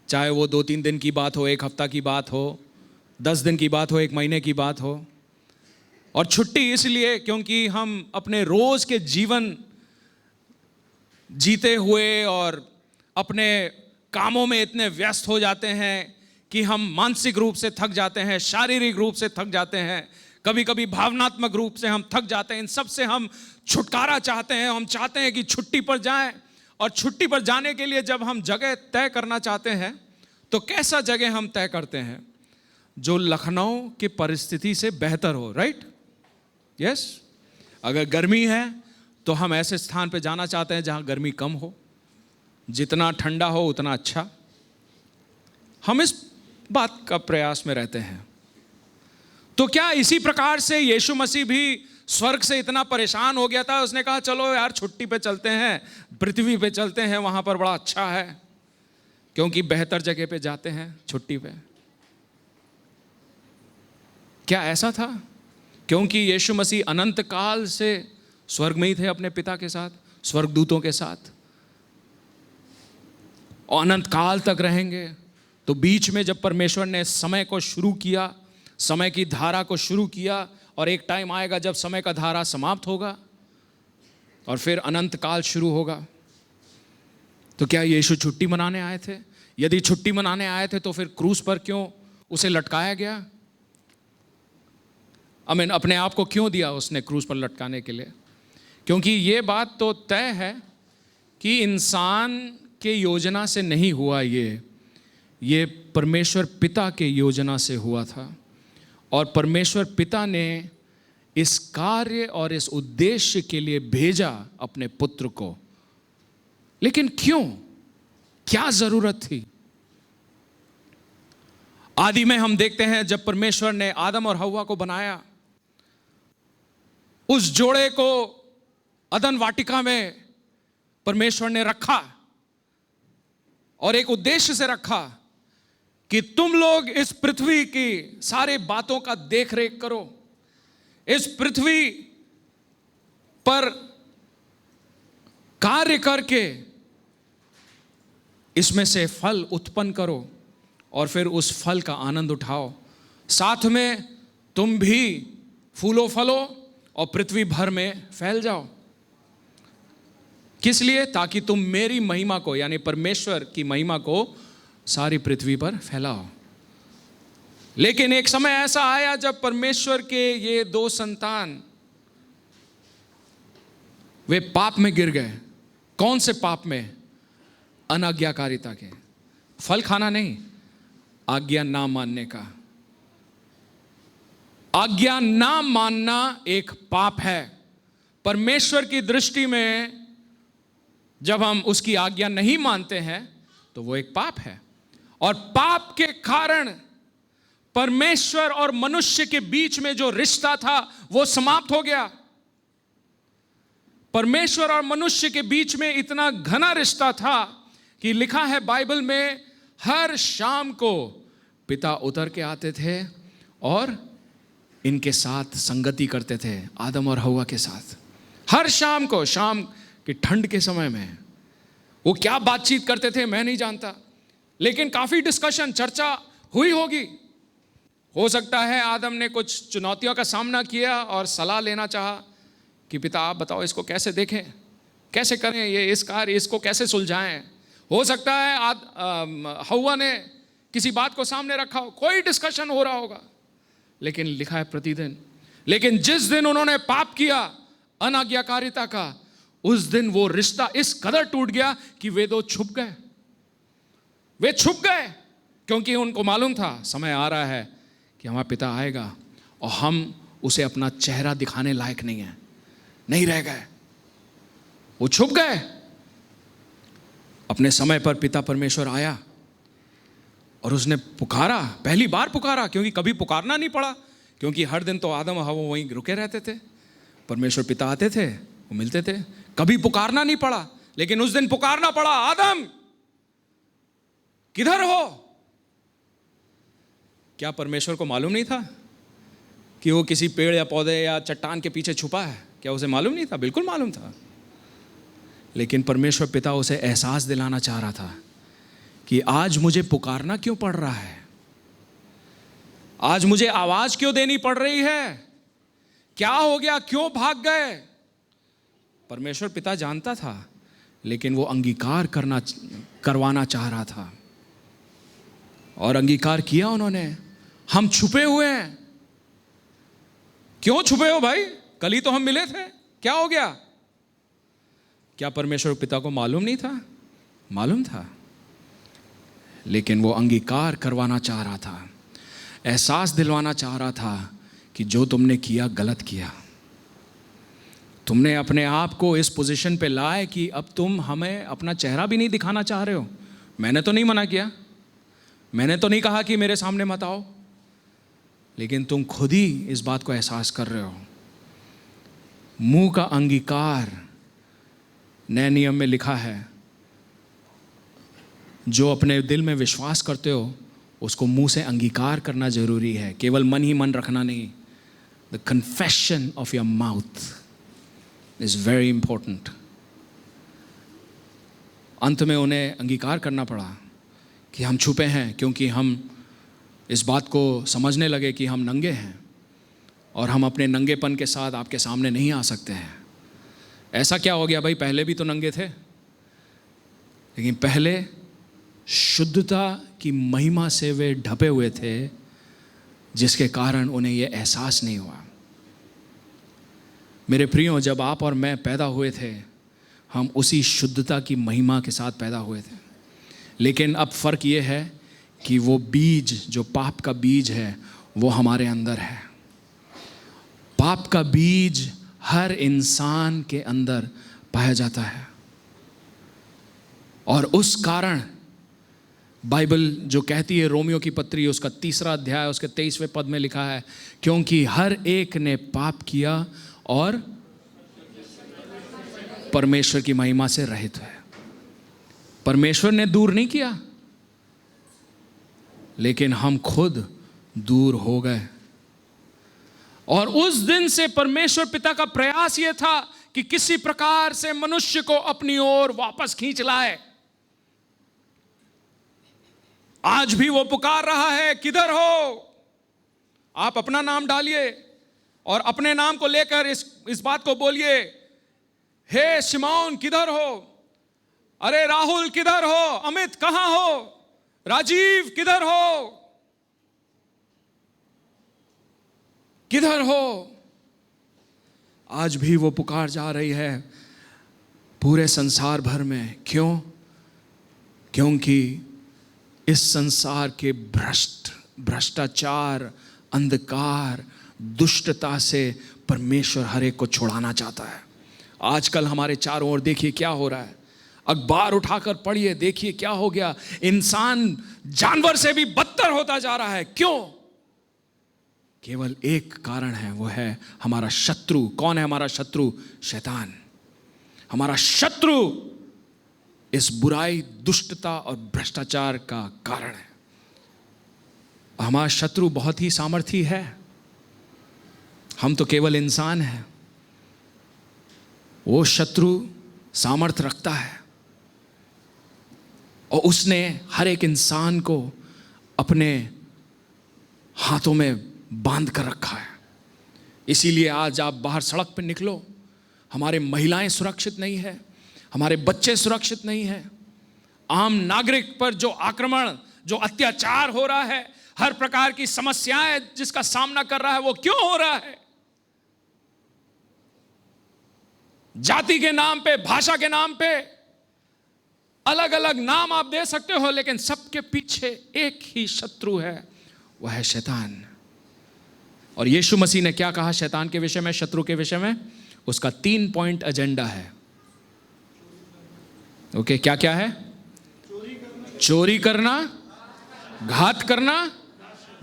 चाहे वो 2-3 दिन की बात हो, 1 हफ्ता की बात हो, 10 दिन की बात हो, 1 महीने की बात हो। और छुट्टी इसलिए क्योंकि हम अपने रोज के जीवन जीते हुए और अपने कामों में इतने व्यस्त हो जाते हैं कि हम मानसिक रूप से थक जाते हैं, शारीरिक रूप से थक जाते हैं, कभी कभी भावनात्मक रूप से हम थक जाते हैं। इन सब से हम छुटकारा चाहते हैं। हम चाहते हैं कि छुट्टी पर जाएं, और छुट्टी पर जाने के लिए जब हम जगह तय करना चाहते हैं तो कैसा जगह हम तय करते हैं? जो लखनऊ की परिस्थिति से बेहतर हो, राइट? यस। अगर गर्मी है तो हम ऐसे स्थान पे जाना चाहते हैं जहां गर्मी कम हो, जितना ठंडा हो उतना अच्छा। हम इस बात का प्रयास में रहते हैं। तो क्या इसी प्रकार से यीशु मसीह भी स्वर्ग से इतना परेशान हो गया था, उसने कहा चलो यार छुट्टी पे चलते हैं, पृथ्वी पे चलते हैं, वहां पर बड़ा अच्छा है, क्योंकि बेहतर जगह पे जाते हैं छुट्टी पे? क्या ऐसा था? क्योंकि यीशु मसीह अनंत काल से स्वर्ग में ही थे अपने पिता के साथ, स्वर्गदूतों के साथ, और अनंत काल तक रहेंगे। तो बीच में जब परमेश्वर ने समय को शुरू किया, समय की धारा को शुरू किया, और एक टाइम आएगा जब समय का धारा समाप्त होगा और फिर अनंत काल शुरू होगा। तो क्या यीशु छुट्टी मनाने आए थे? यदि छुट्टी मनाने आए थे तो फिर क्रूस पर क्यों उसे लटकाया गया? अपने आप को क्यों दिया उसने क्रूस पर लटकाने के लिए? क्योंकि ये बात तो तय है कि इंसान के योजना से नहीं हुआ, ये परमेश्वर पिता के योजना से हुआ था। और परमेश्वर पिता ने इस कार्य और इस उद्देश्य के लिए भेजा अपने पुत्र को। लेकिन क्यों? क्या जरूरत थी? आदि में हम देखते हैं जब परमेश्वर ने आदम और हव्वा को बनाया, उस जोड़े को अदन वाटिका में परमेश्वर ने रखा और एक उद्देश्य से रखा कि तुम लोग इस पृथ्वी की सारे बातों का देख रेख करो, इस पृथ्वी पर कार्य करके इसमें से फल उत्पन्न करो, और फिर उस फल का आनंद उठाओ। साथ में तुम भी फूलो फलो और पृथ्वी भर में फैल जाओ। किस लिए? ताकि तुम मेरी महिमा को, यानी परमेश्वर की महिमा को सारी पृथ्वी पर फैलाओ। लेकिन एक समय ऐसा आया जब परमेश्वर के ये दो संतान वे पाप में गिर गए। कौन से पाप में? अनाज्ञाकारिता के। फल खाना नहीं, आज्ञा ना मानने का। आज्ञा ना मानना एक पाप है। परमेश्वर की दृष्टि में जब हम उसकी आज्ञा नहीं मानते हैं तो वो एक पाप है। और पाप के कारण परमेश्वर और मनुष्य के बीच में जो रिश्ता था वो समाप्त हो गया। परमेश्वर और मनुष्य के बीच में इतना घना रिश्ता था कि लिखा है बाइबल में, हर शाम को पिता उतर के आते थे और इनके साथ संगति करते थे, आदम और हव्वा के साथ। हर शाम को, शाम की ठंड के समय में वो क्या बातचीत करते थे मैं नहीं जानता, लेकिन काफी डिस्कशन, चर्चा हुई होगी। हो सकता है आदम ने कुछ चुनौतियों का सामना किया और सलाह लेना चाहा कि पिता आप बताओ इसको कैसे देखें, कैसे करें ये इस कार्य, इसको कैसे सुलझाएं। हो सकता है हव्वा ने किसी बात को सामने रखा हो, कोई डिस्कशन हो रहा होगा। लेकिन लिखा है प्रतिदिन। लेकिन जिस दिन उन्होंने पाप किया अनाज्ञाकारिता का, उस दिन वो रिश्ता इस कदर टूट गया कि वे दो छुप गए। वे छुप गए क्योंकि उनको मालूम था समय आ रहा है कि हमारा पिता आएगा और हम उसे अपना चेहरा दिखाने लायक नहीं है, नहीं रह गए। वो छुप गए। अपने समय पर पिता परमेश्वर आया और उसने पुकारा, पहली बार पुकारा, क्योंकि कभी पुकारना नहीं पड़ा, क्योंकि हर दिन तो आदम और हव्वा वहीं रुके रहते थे। परमेश्वर पिता आते थे, वो मिलते थे, कभी पुकारना नहीं पड़ा। लेकिन उस दिन पुकारना पड़ा, आदम किधर हो? क्या परमेश्वर को मालूम नहीं था कि वो किसी पेड़ या पौधे या चट्टान के पीछे छुपा है? क्या उसे मालूम नहीं था? बिल्कुल मालूम था। लेकिन परमेश्वर पिता उसे एहसास दिलाना चाह रहा था कि आज मुझे पुकारना क्यों पड़ रहा है, आज मुझे आवाज क्यों देनी पड़ रही है, क्या हो गया, क्यों भाग गए? परमेश्वर पिता जानता था, लेकिन वो अंगीकार करवाना चाह रहा था और अंगीकार किया उन्होंने। हम छुपे हुए हैं। क्यों छुपे हो भाई? कल ही तो हम मिले थे, क्या हो गया? क्या परमेश्वर पिता को मालूम नहीं था? मालूम था, लेकिन वो अंगीकार करवाना चाह रहा था, एहसास दिलवाना चाह रहा था कि जो तुमने किया गलत किया। तुमने अपने आप को इस पोजीशन पे लाए कि अब तुम हमें अपना चेहरा भी नहीं दिखाना चाह रहे हो। मैंने तो नहीं मना किया, मैंने तो नहीं कहा कि मेरे सामने मत आओ, लेकिन तुम खुद ही इस बात को एहसास कर रहे हो। मुंह का अंगीकार नए नियम में लिखा है, जो अपने दिल में विश्वास करते हो उसको मुंह से अंगीकार करना जरूरी है, केवल मन ही मन रखना नहीं। The confession of your mouth is very important. अंत में उन्हें अंगीकार करना पड़ा कि हम छुपे हैं, क्योंकि हम इस बात को समझने लगे कि हम नंगे हैं और हम अपने नंगेपन के साथ आपके सामने नहीं आ सकते हैं। ऐसा क्या हो गया भाई? पहले भी तो नंगे थे, लेकिन पहले शुद्धता की महिमा से वे ढपे हुए थे, जिसके कारण उन्हें यह एहसास नहीं हुआ। मेरे प्रियो, जब आप और मैं पैदा हुए थे, हम उसी शुद्धता की महिमा के साथ पैदा हुए थे। लेकिन अब फर्क ये है कि वो बीज, जो पाप का बीज है, वो हमारे अंदर है। पाप का बीज हर इंसान के अंदर पाया जाता है, और उस कारण बाइबल जो कहती है, रोमियो की पत्री उसका 3 अध्याय उसके 23वें पद में लिखा है, क्योंकि हर एक ने पाप किया और परमेश्वर की महिमा से रहित है। परमेश्वर ने दूर नहीं किया, लेकिन हम खुद दूर हो गए। और उस दिन से परमेश्वर पिता का प्रयास यह था कि किसी प्रकार से मनुष्य को अपनी ओर वापस खींच लाए। आज भी वो पुकार रहा है, किधर हो? आप अपना नाम डालिए और अपने नाम को लेकर इस बात को बोलिए, हे शिमौन किधर हो? अरे राहुल किधर हो? अमित कहां हो? राजीव किधर हो? किधर हो? आज भी वो पुकार जा रही है पूरे संसार भर में। क्यों? क्योंकि इस संसार के भ्रष्टाचार, अंधकार, दुष्टता से परमेश्वर हर एक को छुड़ाना चाहता है। आजकल हमारे चारों ओर देखिए क्या हो रहा है। अखबार उठाकर पढ़िए, देखिए क्या हो गया। इंसान जानवर से भी बदतर होता जा रहा है। क्यों? केवल एक कारण है, वो है हमारा शत्रु। कौन है हमारा शत्रु? शैतान। हमारा शत्रु इस बुराई, दुष्टता और भ्रष्टाचार का कारण है। हमारा शत्रु बहुत ही सामर्थी है। हम तो केवल इंसान हैं। वो शत्रु सामर्थ रखता है और उसने हर एक इंसान को अपने हाथों में बांध कर रखा है। इसीलिए आज आप बाहर सड़क पर निकलो, हमारे महिलाएं सुरक्षित नहीं है, हमारे बच्चे सुरक्षित नहीं है। आम नागरिक पर जो आक्रमण, जो अत्याचार हो रहा है, हर प्रकार की समस्याएं जिसका सामना कर रहा है, वो क्यों हो रहा है? जाति के नाम पे, भाषा के नाम पे अलग अलग नाम आप दे सकते हो, लेकिन सबके पीछे एक ही शत्रु है, वह है शैतान। और यीशु मसीह ने क्या कहा शैतान के विषय में, शत्रु के विषय में? उसका 3 पॉइंट एजेंडा है। ओके, क्या क्या है? चोरी करना, घात करना,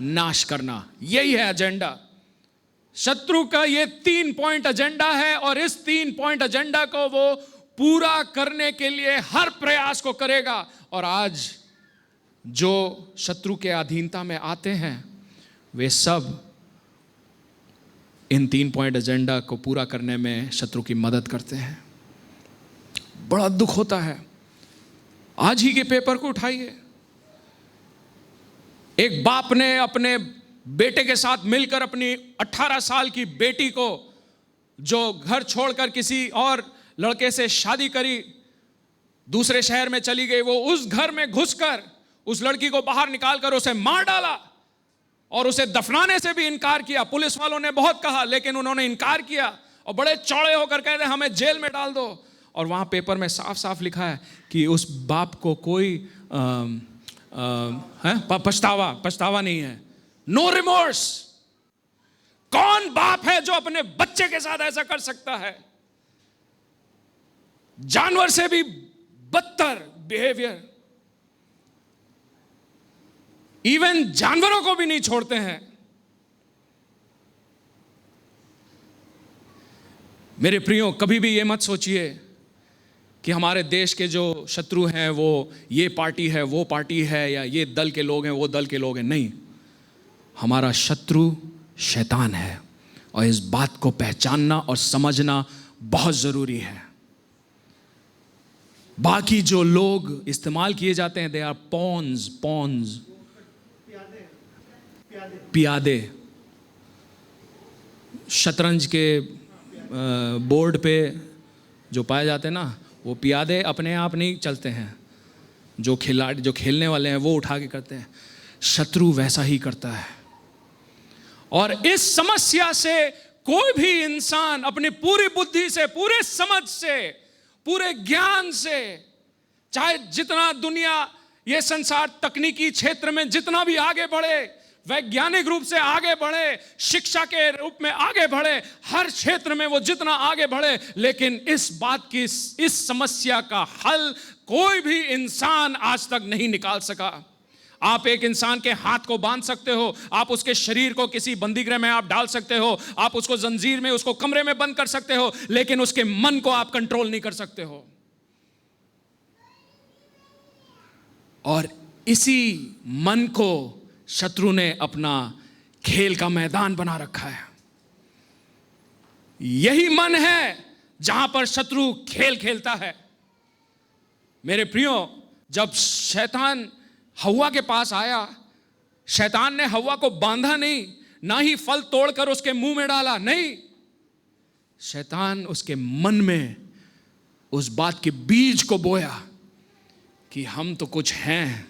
नाश करना। यही है एजेंडा। शत्रु का ये 3 पॉइंट एजेंडा है और इस 3 पॉइंट एजेंडा को वो पूरा करने के लिए हर प्रयास को करेगा। और आज जो शत्रु के अधीनता में आते हैं, वे सब इन 3 पॉइंट एजेंडा को पूरा करने में शत्रु की मदद करते हैं। बड़ा दुख होता है। आज ही के पेपर को उठाइए। एक बाप ने अपने बेटे के साथ मिलकर अपनी 18 साल की बेटी को, जो घर छोड़कर किसी और लड़के से शादी करी, दूसरे शहर में चली गई, वो उस घर में घुसकर उस लड़की को बाहर निकालकर उसे मार डाला और उसे दफनाने से भी इनकार किया। पुलिस वालों ने बहुत कहा, लेकिन उन्होंने इनकार किया और बड़े चौड़े होकर कहते हमें जेल में डाल दो। और वहां पेपर में साफ साफ लिखा है कि उस बाप को कोई पछतावा नहीं है, नो रिमोर्स। कौन बाप है जो अपने बच्चे के साथ ऐसा कर सकता है? जानवर से भी बदतर बिहेवियर। इवन जानवरों को भी नहीं छोड़ते हैं। मेरे प्रियो, कभी भी ये मत सोचिए कि हमारे देश के जो शत्रु हैं वो ये पार्टी है, वो पार्टी है, या ये दल के लोग हैं, वो दल के लोग हैं। नहीं, हमारा शत्रु शैतान है और इस बात को पहचानना और समझना बहुत जरूरी है। बाकी जो लोग इस्तेमाल किए जाते हैं, दे आर पॉन्स, पियादे। शतरंज के बोर्ड पे जो पाए जाते हैं ना, वो पियादे अपने आप नहीं चलते हैं। जो खिलाड़ी, जो खेलने वाले हैं, वो उठा के करते हैं। शत्रु वैसा ही करता है। और इस समस्या से कोई भी इंसान अपनी पूरी बुद्धि से, पूरे समझ से, पूरे ज्ञान से, चाहे जितना दुनिया, ये संसार तकनीकी क्षेत्र में जितना भी आगे बढ़े, वैज्ञानिक रूप से आगे बढ़े, शिक्षा के रूप में आगे बढ़े, हर क्षेत्र में वो जितना आगे बढ़े, लेकिन इस बात की, इस समस्या का हल कोई भी इंसान आज तक नहीं निकाल सका। आप एक इंसान के हाथ को बांध सकते हो, आप उसके शरीर को किसी बंदीगृह में आप डाल सकते हो, आप उसको जंजीर में, उसको कमरे में बंद कर सकते हो, लेकिन उसके मन को आप कंट्रोल नहीं कर सकते हो। और इसी मन को शत्रु ने अपना खेल का मैदान बना रखा है। यही मन है जहां पर शत्रु खेल खेलता है। मेरे प्रियो, जब शैतान हव्वा के पास आया, शैतान ने हव्वा को बांधा नहीं, ना ही फल तोड़कर उसके मुंह में डाला, नहीं, शैतान उसके मन में उस बात के बीज को बोया कि हम तो कुछ हैं,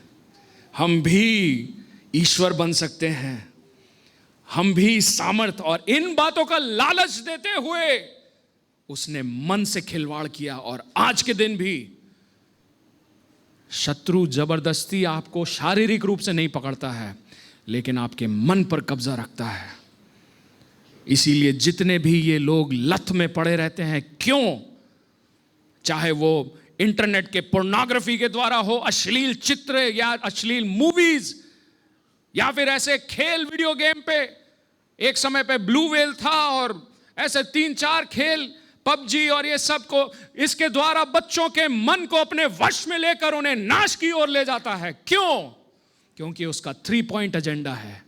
हम भी ईश्वर बन सकते हैं, हम भी सामर्थ, और इन बातों का लालच देते हुए उसने मन से खिलवाड़ किया। और आज के दिन भी शत्रु जबरदस्ती आपको शारीरिक रूप से नहीं पकड़ता है, लेकिन आपके मन पर कब्जा रखता है। इसीलिए जितने भी ये लोग लत में पड़े रहते हैं, क्यों, चाहे वो इंटरनेट के पोर्नोग्राफी के द्वारा हो, अश्लील चित्र या अश्लील मूवीज, या फिर ऐसे खेल वीडियो गेम पे, एक समय पे ब्लू व्हेल था और ऐसे 3-4 खेल, पबजी और ये सब को, इसके द्वारा बच्चों के मन को अपने वश में लेकर उन्हें नाश की ओर ले जाता है। क्यों? क्योंकि उसका 3 पॉइंट एजेंडा है।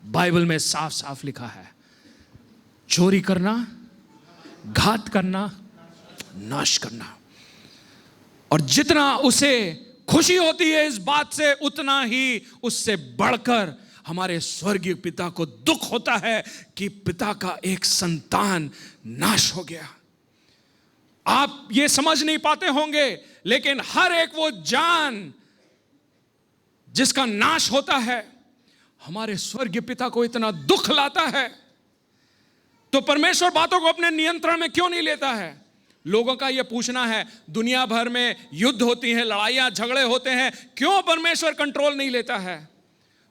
बाइबल में साफ साफ लिखा है, चोरी करना, घात करना, नाश करना। और जितना उसे खुशी होती है इस बात से, उतना ही उससे बढ़कर हमारे स्वर्गीय पिता को दुख होता है कि पिता का एक संतान नाश हो गया। आप ये समझ नहीं पाते होंगे, लेकिन हर एक वो जान जिसका नाश होता है, हमारे स्वर्गीय पिता को इतना दुख लाता है। तो परमेश्वर बातों को अपने नियंत्रण में क्यों नहीं लेता है? लोगों का यह पूछना है, दुनिया भर में युद्ध होती हैं, लड़ाइयां झगड़े होते हैं, क्यों परमेश्वर कंट्रोल नहीं लेता है?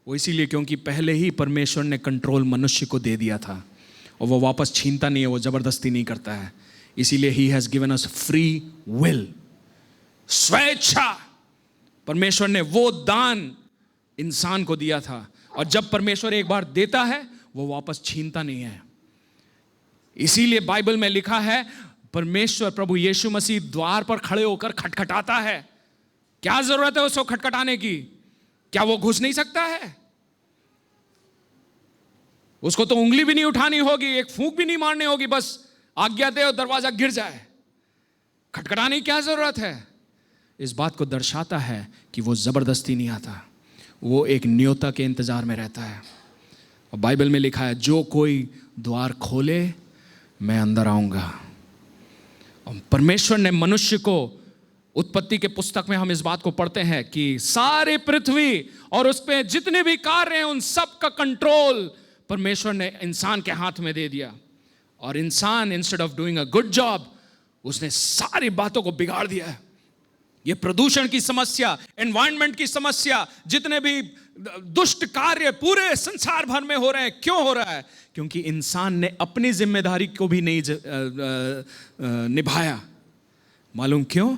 वो इसीलिए क्योंकि पहले ही परमेश्वर ने कंट्रोल मनुष्य को दे दिया था, और वो वापस छीनता नहीं है, वो जबरदस्ती नहीं करता है। इसीलिए he has given us free will, स्वेच्छा। परमेश्वर ने वो दान इंसान को दिया था, और जब परमेश्वर एक बार देता है वो वापस छीनता नहीं है। इसीलिए बाइबल में लिखा है, परमेश्वर प्रभु यीशु मसीह द्वार पर खड़े होकर खटखटाता है। क्या जरूरत है उसको खटखटाने की? क्या वो घुस नहीं सकता है? उसको तो उंगली भी नहीं उठानी होगी, एक फूंक भी नहीं मारनी होगी, बस आज्ञा दे और दरवाजा गिर जाए। खटखटाने की क्या जरूरत है? इस बात को दर्शाता है कि वो जबरदस्ती नहीं आता, वो एक न्योता के इंतजार में रहता है। और बाइबल में लिखा है, जो कोई द्वार खोले मैं अंदर आऊंगा। और परमेश्वर ने मनुष्य को, उत्पत्ति के पुस्तक में हम इस बात को पढ़ते हैं कि सारे पृथ्वी और उस पे जितने भी कार्य हैं उन सब का कंट्रोल परमेश्वर ने इंसान के हाथ में दे दिया। और इंसान instead of doing a good job, उसने सारी बातों को बिगाड़ दिया है। ये प्रदूषण की समस्या, एनवायरनमेंट की समस्या, जितने भी दुष्ट कार्य पूरे संसार भर में हो रहे हैं, क्यों हो रहा है? क्योंकि इंसान ने अपनी जिम्मेदारी को भी नहीं निभाया। मालूम क्यों?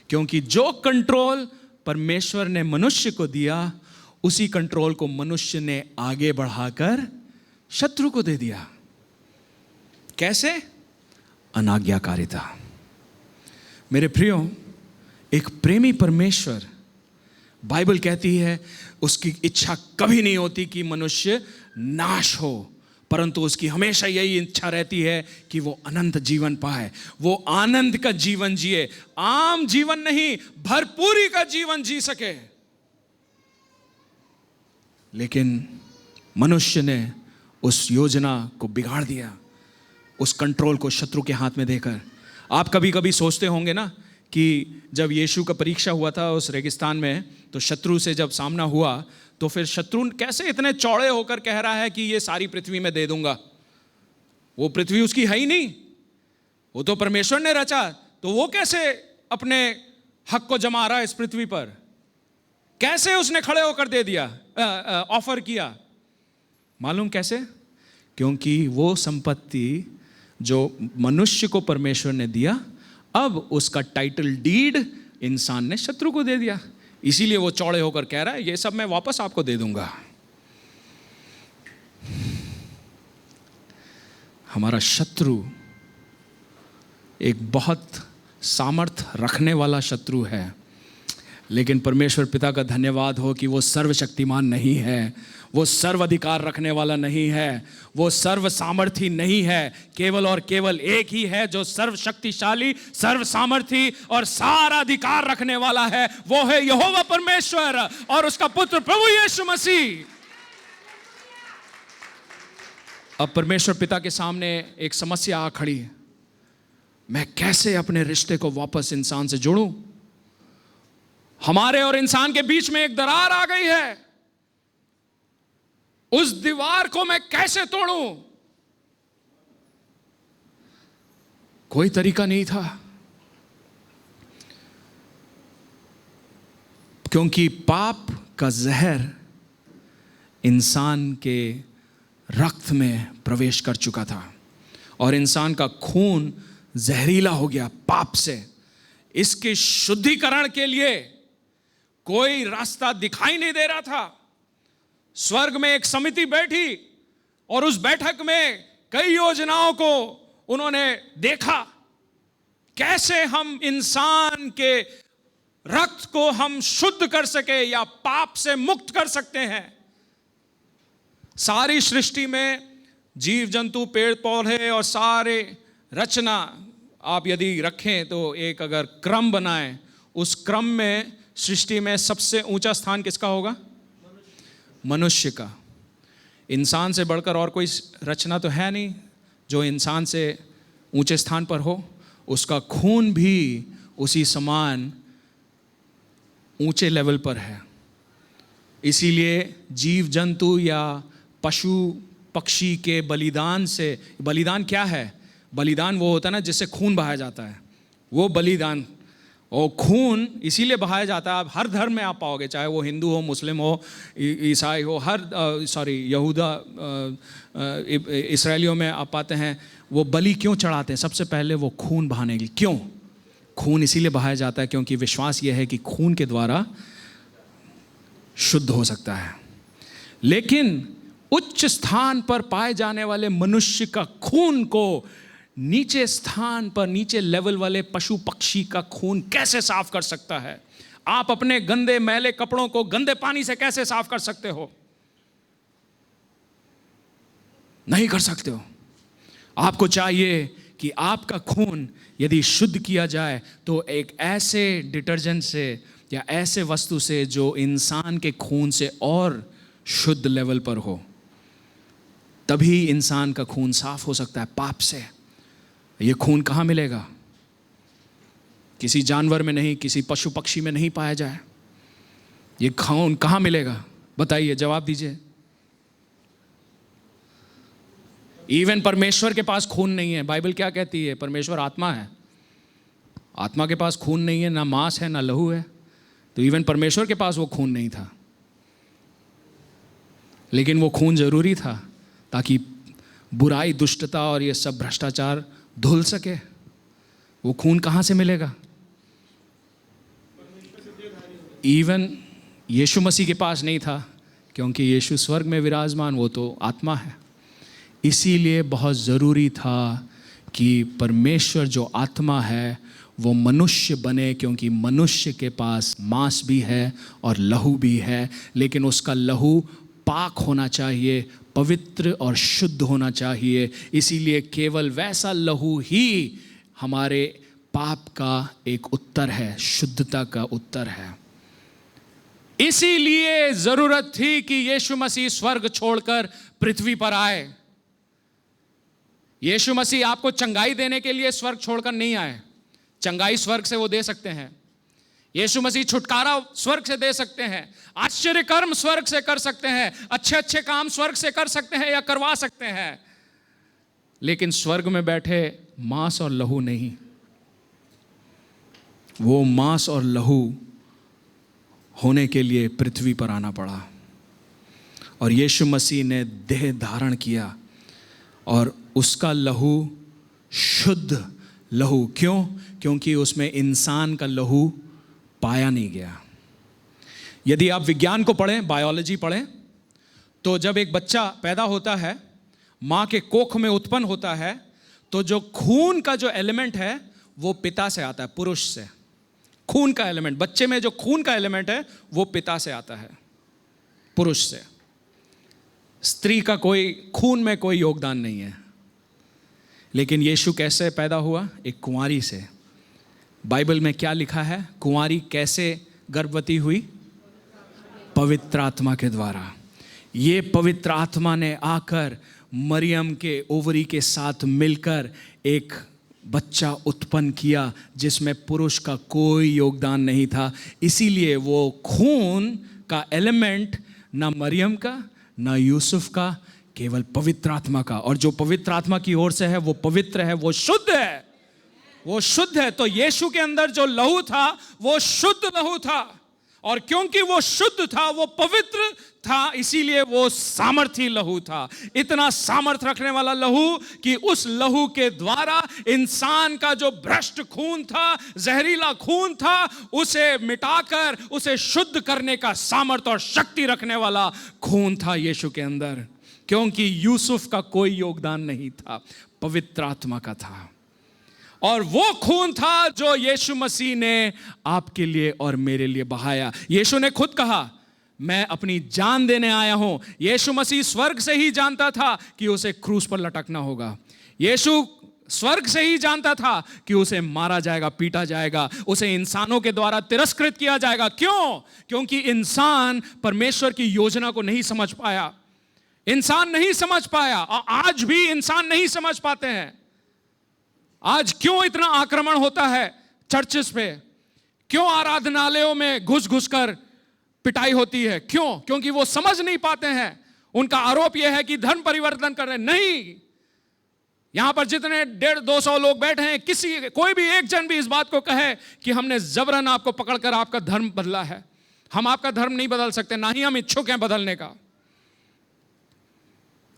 क्योंकि जो कंट्रोल परमेश्वर ने मनुष्य को दिया, उसी कंट्रोल को मनुष्य ने आगे बढ़ाकर शत्रु को दे दिया। कैसे? अनाज्ञाकारिता। मेरे प्रियो, एक प्रेमी परमेश्वर, बाइबल कहती है, उसकी इच्छा कभी नहीं होती कि मनुष्य नाश हो, परंतु उसकी हमेशा यही इच्छा रहती है कि वो अनंत जीवन पाए, वो आनंद का जीवन जिए, आम जीवन नहीं, भरपूरी का जीवन जी सके। लेकिन मनुष्य ने उस योजना को बिगाड़ दिया, उस कंट्रोल को शत्रु के हाथ में देकर। आप कभी कभी सोचते होंगे ना कि जब यीशु का परीक्षा हुआ था उस रेगिस्तान में, तो शत्रु से जब सामना हुआ, तो फिर शत्रु कैसे इतने चौड़े होकर कह रहा है कि ये सारी पृथ्वी में दे दूंगा। वो पृथ्वी उसकी है ही नहीं, वो तो परमेश्वर ने रचा, तो वो कैसे अपने हक को जमा रहा है इस पृथ्वी पर? कैसे उसने खड़े होकर दे दिया, ऑफर किया? मालूम कैसे? क्योंकि वो संपत्ति जो मनुष्य को परमेश्वर ने दिया, अब उसका टाइटल डीड इंसान ने शत्रु को दे दिया। इसीलिए वो चौड़े होकर कह रहा है, ये सब मैं वापस आपको दे दूंगा। हमारा शत्रु एक बहुत सामर्थ रखने वाला शत्रु है, लेकिन परमेश्वर पिता का धन्यवाद हो कि वो सर्वशक्तिमान नहीं है, वो सर्व अधिकार रखने वाला नहीं है, वो सर्व सामर्थी नहीं है। केवल और केवल एक ही है जो सर्व शक्तिशाली, सर्व सामर्थी और सारा अधिकार रखने वाला है, वो है यहोवा परमेश्वर और उसका पुत्र प्रभु यीशु मसीह। अब परमेश्वर पिता के सामने एक समस्या आ खड़ी है, मैं कैसे अपने रिश्ते को वापस इंसान से जोड़ूं? हमारे और इंसान के बीच में एक दरार आ गई है, उस दीवार को मैं कैसे तोड़ूं? कोई तरीका नहीं था, क्योंकि पाप का जहर इंसान के रक्त में प्रवेश कर चुका था और इंसान का खून जहरीला हो गया पाप से। इसके शुद्धिकरण के लिए कोई रास्ता दिखाई नहीं दे रहा था। स्वर्ग में एक समिति बैठी और उस बैठक में कई योजनाओं को उन्होंने देखा, कैसे हम इंसान के रक्त को हम शुद्ध कर सके या पाप से मुक्त कर सकते हैं। सारी सृष्टि में जीव जंतु, पेड़ पौधे और सारे रचना आप यदि रखें तो एक अगर क्रम बनाएं, उस क्रम में सृष्टि में सबसे ऊंचा स्थान किसका होगा? मनुष्य का। इंसान से बढ़कर और कोई रचना तो है नहीं जो इंसान से ऊंचे स्थान पर हो। उसका खून भी उसी समान ऊंचे लेवल पर है। इसीलिए जीव जंतु या पशु पक्षी के बलिदान से, बलिदान क्या है? बलिदान वो होता है ना जिससे खून बहाया जाता है, वो बलिदान। और खून इसीलिए बहाया जाता है, आप हर धर्म में आप पाओगे, चाहे वो हिंदू हो, मुस्लिम हो, ईसाई हो, यहूदा, इसराइलियों में आप पाते हैं वो बलि क्यों चढ़ाते हैं? सबसे पहले वो खून बहाने के लिए। क्यों खून इसीलिए बहाया जाता है? क्योंकि विश्वास ये है कि खून के द्वारा शुद्ध हो सकता है। लेकिन उच्च स्थान पर पाए जाने वाले मनुष्य का खून को नीचे स्थान पर, नीचे लेवल वाले पशु पक्षी का खून कैसे साफ कर सकता है? आप अपने गंदे मैले कपड़ों को गंदे पानी से कैसे साफ कर सकते हो? नहीं कर सकते हो। आपको चाहिए कि आपका खून यदि शुद्ध किया जाए तो एक ऐसे डिटर्जेंट से या ऐसे वस्तु से जो इंसान के खून से और शुद्ध लेवल पर हो, तभी इंसान का खून साफ हो सकता है पाप से। ये खून कहाँ मिलेगा? किसी जानवर में नहीं, किसी पशु पक्षी में नहीं पाया जाए। ये खून कहाँ मिलेगा? बताइए, जवाब दीजिए। इवन परमेश्वर के पास खून नहीं है। बाइबल क्या कहती है? परमेश्वर आत्मा है, आत्मा के पास खून नहीं है, ना मांस है ना लहू है। तो इवन परमेश्वर के पास वो खून नहीं था, लेकिन वो खून जरूरी था ताकि बुराई, दुष्टता और ये सब भ्रष्टाचार धुल सके। वो खून कहाँ से मिलेगा? इवन यीशु मसीह के पास नहीं था, क्योंकि यीशु स्वर्ग में विराजमान, वो तो आत्मा है। इसीलिए बहुत ज़रूरी था कि परमेश्वर जो आत्मा है वो मनुष्य बने, क्योंकि मनुष्य के पास मांस भी है और लहू भी है, लेकिन उसका लहू पाक होना चाहिए, पवित्र और शुद्ध होना चाहिए। इसीलिए केवल वैसा लहू ही हमारे पाप का एक उत्तर है, शुद्धता का उत्तर है। इसीलिए जरूरत थी कि यीशु मसीह स्वर्ग छोड़कर पृथ्वी पर आए। यीशु मसीह आपको चंगाई देने के लिए स्वर्ग छोड़कर नहीं आए। चंगाई स्वर्ग से वो दे सकते हैं। यीशु मसीह छुटकारा स्वर्ग से दे सकते हैं, आश्चर्य कर्म स्वर्ग से कर सकते हैं, अच्छे अच्छे काम स्वर्ग से कर सकते हैं या करवा सकते हैं, लेकिन स्वर्ग में बैठे मांस और लहू नहीं। वो मांस और लहू होने के लिए पृथ्वी पर आना पड़ा और यीशु मसीह ने देह धारण किया और उसका लहू शुद्ध लहू। क्यों? क्योंकि उसमें इंसान का लहू पाया नहीं गया। यदि आप विज्ञान को पढ़ें, बायोलॉजी पढ़ें, तो जब एक बच्चा पैदा होता है, माँ के कोख में उत्पन्न होता है, तो जो खून का जो एलिमेंट है वो पिता से आता है, पुरुष से। खून का एलिमेंट, बच्चे में जो खून का एलिमेंट है वो पिता से आता है, पुरुष से। स्त्री का कोई खून में कोई योगदान नहीं है। लेकिन यीशु कैसे पैदा हुआ? एक कुंवारी से। बाइबल में क्या लिखा है? कुंवारी कैसे गर्भवती हुई? पवित्र आत्मा के द्वारा। ये पवित्र आत्मा ने आकर मरियम के ओवरी के साथ मिलकर एक बच्चा उत्पन्न किया जिसमें पुरुष का कोई योगदान नहीं था। इसीलिए वो खून का एलिमेंट ना मरियम का ना यूसुफ का, केवल पवित्र आत्मा का। और जो पवित्र आत्मा की ओर से है वो पवित्र है, वो शुद्ध है, वो शुद्ध है। तो यीशु के अंदर जो लहू था वो शुद्ध लहू था, और क्योंकि वो शुद्ध था, वो पवित्र था, इसीलिए वो सामर्थी लहू था। इतना सामर्थ रखने वाला लहू कि उस लहू के द्वारा इंसान का जो भ्रष्ट खून था, जहरीला खून था, उसे मिटाकर उसे शुद्ध करने का सामर्थ और शक्ति रखने वाला खून था यीशु के अंदर। क्योंकि यूसुफ का कोई योगदान नहीं था, पवित्र आत्मा का था। और वो खून था जो यीशु मसीह ने आपके लिए और मेरे लिए बहाया। यीशु ने खुद कहा, मैं अपनी जान देने आया हूं। यीशु मसीह स्वर्ग से ही जानता था कि उसे क्रूस पर लटकना होगा। यीशु स्वर्ग से ही जानता था कि उसे मारा जाएगा, पीटा जाएगा, उसे इंसानों के द्वारा तिरस्कृत किया जाएगा। क्यों? क्योंकि इंसान परमेश्वर की योजना को नहीं समझ पाया। इंसान नहीं समझ पाया, और आज भी इंसान नहीं समझ पाते हैं। आज क्यों इतना आक्रमण होता है चर्चेस पे? क्यों आराधनालयों में घुस घुस कर पिटाई होती है? क्यों? क्योंकि वो समझ नहीं पाते हैं। उनका आरोप यह है कि धर्म परिवर्तन कर रहे हैं। नहीं, यहां पर जितने 150-200 लोग बैठे हैं, कोई भी एक जन भी इस बात को कहे कि हमने जबरन आपको पकड़कर आपका धर्म बदला है, हम आपका धर्म नहीं बदल सकते, ना ही हम इच्छुक हैं बदलने का।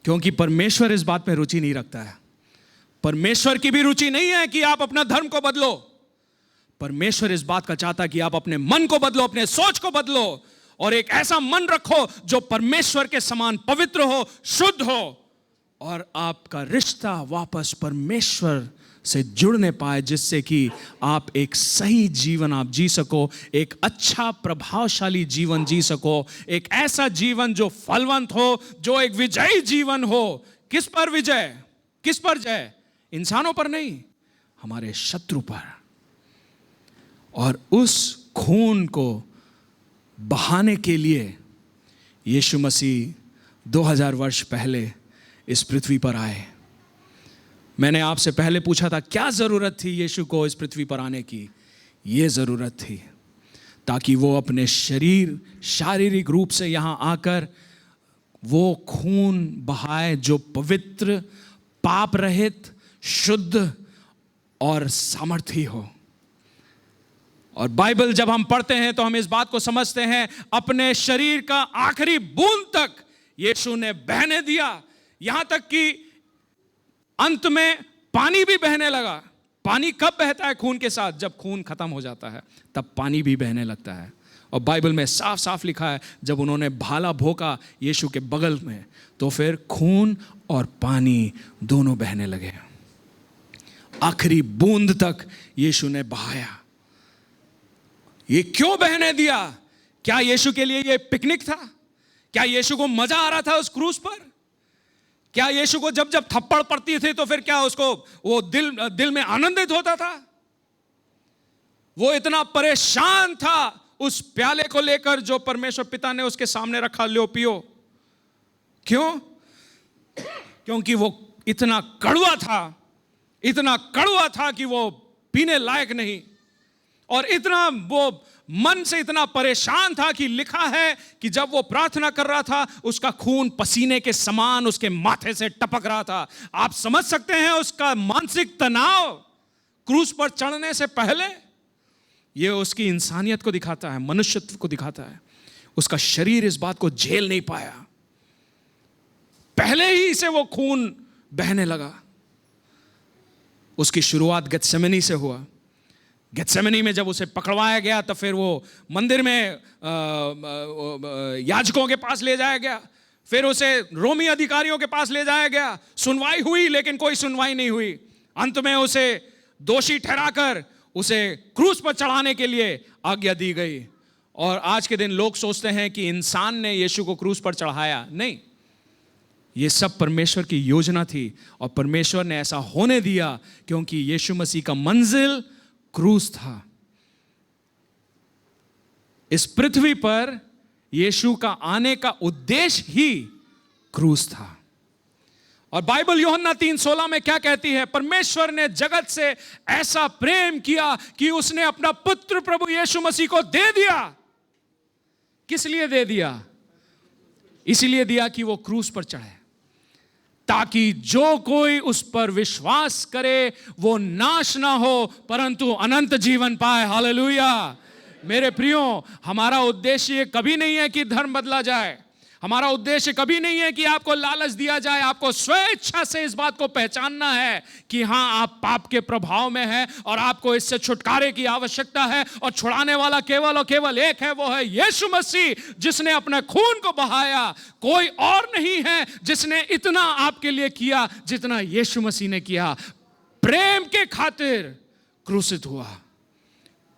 क्योंकि परमेश्वर इस बात में रुचि नहीं रखता है। परमेश्वर की भी रुचि नहीं है कि आप अपना धर्म को बदलो। परमेश्वर इस बात का चाहता है कि आप अपने मन को बदलो, अपने सोच को बदलो, और एक ऐसा मन रखो जो परमेश्वर के समान पवित्र हो, शुद्ध हो, और आपका रिश्ता वापस परमेश्वर से जुड़ने पाए, जिससे कि आप एक सही जीवन आप जी सको, एक अच्छा प्रभावशाली जीवन जी सको, एक ऐसा जीवन जो फलवंत हो, जो एक विजयी जीवन हो। किस पर विजय? किस पर जय? इंसानों पर नहीं, हमारे शत्रु पर। और उस खून को बहाने के लिए यीशु मसीह 2000 वर्ष पहले इस पृथ्वी पर आए। मैंने आपसे पहले पूछा था क्या जरूरत थी यीशु को इस पृथ्वी पर आने की? ये जरूरत थी ताकि वो अपने शारीरिक रूप से यहां आकर वो खून बहाए जो पवित्र, पाप रहित, शुद्ध और सामर्थी हो। और बाइबल जब हम पढ़ते हैं तो हम इस बात को समझते हैं, अपने शरीर का आखिरी बूंद तक यीशु ने बहने दिया, यहां तक कि अंत में पानी भी बहने लगा। पानी कब बहता है खून के साथ? जब खून खत्म हो जाता है तब पानी भी बहने लगता है। और बाइबल में साफ साफ लिखा है, जब उन्होंने भाला भोंका यीशु के बगल में, तो फिर खून और पानी दोनों बहने लगे। आखिरी बूंद तक यीशु ने बहाया। ये क्यों बहने दिया? क्या यीशु के लिए ये पिकनिक था? क्या यीशु को मजा आ रहा था उस क्रूस पर? क्या यीशु को जब जब थप्पड़ पड़ती थी तो फिर क्या उसको वो दिल में आनंदित होता था? वो इतना परेशान था उस प्याले को लेकर जो परमेश्वर पिता ने उसके सामने रखा, लो पियो। क्यों? क्योंकि वो इतना कड़वा था कि वो पीने लायक नहीं, और इतना वो मन से इतना परेशान था कि लिखा है कि जब वो प्रार्थना कर रहा था उसका खून पसीने के समान उसके माथे से टपक रहा था। आप समझ सकते हैं उसका मानसिक तनाव क्रूस पर चढ़ने से पहले। ये उसकी इंसानियत को दिखाता है, मनुष्यत्व को दिखाता है। उसका शरीर इस बात को झेल नहीं पाया, पहले ही से वो खून बहने लगा। उसकी शुरुआत गेत्सेमनी से हुआ। गेत्सेमनी में जब उसे पकड़वाया गया तो फिर वो मंदिर में याजकों के पास ले जाया गया, फिर उसे रोमी अधिकारियों के पास ले जाया गया। सुनवाई हुई लेकिन कोई सुनवाई नहीं हुई। अंत में उसे दोषी ठहराकर उसे क्रूस पर चढ़ाने के लिए आज्ञा दी गई। और आज के दिन लोग सोचते हैं कि इंसान ने यीशु को क्रूस पर चढ़ाया। नहीं, ये सब परमेश्वर की योजना थी और परमेश्वर ने ऐसा होने दिया क्योंकि यीशु मसीह का मंजिल क्रूस था। इस पृथ्वी पर यीशु का आने का उद्देश्य ही क्रूस था। और बाइबल यूहन्ना 3:16 में क्या कहती है? परमेश्वर ने जगत से ऐसा प्रेम किया कि उसने अपना पुत्र प्रभु यीशु मसीह को दे दिया। किस लिए दे दिया? इसलिए दिया कि वो क्रूस पर चढ़े, ताकि जो कोई उस पर विश्वास करे वो नाश ना हो परंतु अनंत जीवन पाए। हालेलुया। मेरे प्रियो, हमारा उद्देश्य ये कभी नहीं है कि धर्म बदला जाए। हमारा उद्देश्य कभी नहीं है कि आपको लालच दिया जाए। आपको स्वेच्छा से इस बात को पहचानना है कि हां, आप पाप के प्रभाव में हैं और आपको इससे छुटकारे की आवश्यकता है। और छुड़ाने वाला केवल और केवल एक है, वो है यीशु मसीह, जिसने अपने खून को बहाया। कोई और नहीं है जिसने इतना आपके लिए किया जितना यीशु मसीह ने किया। प्रेम के खातिर क्रूसित हुआ।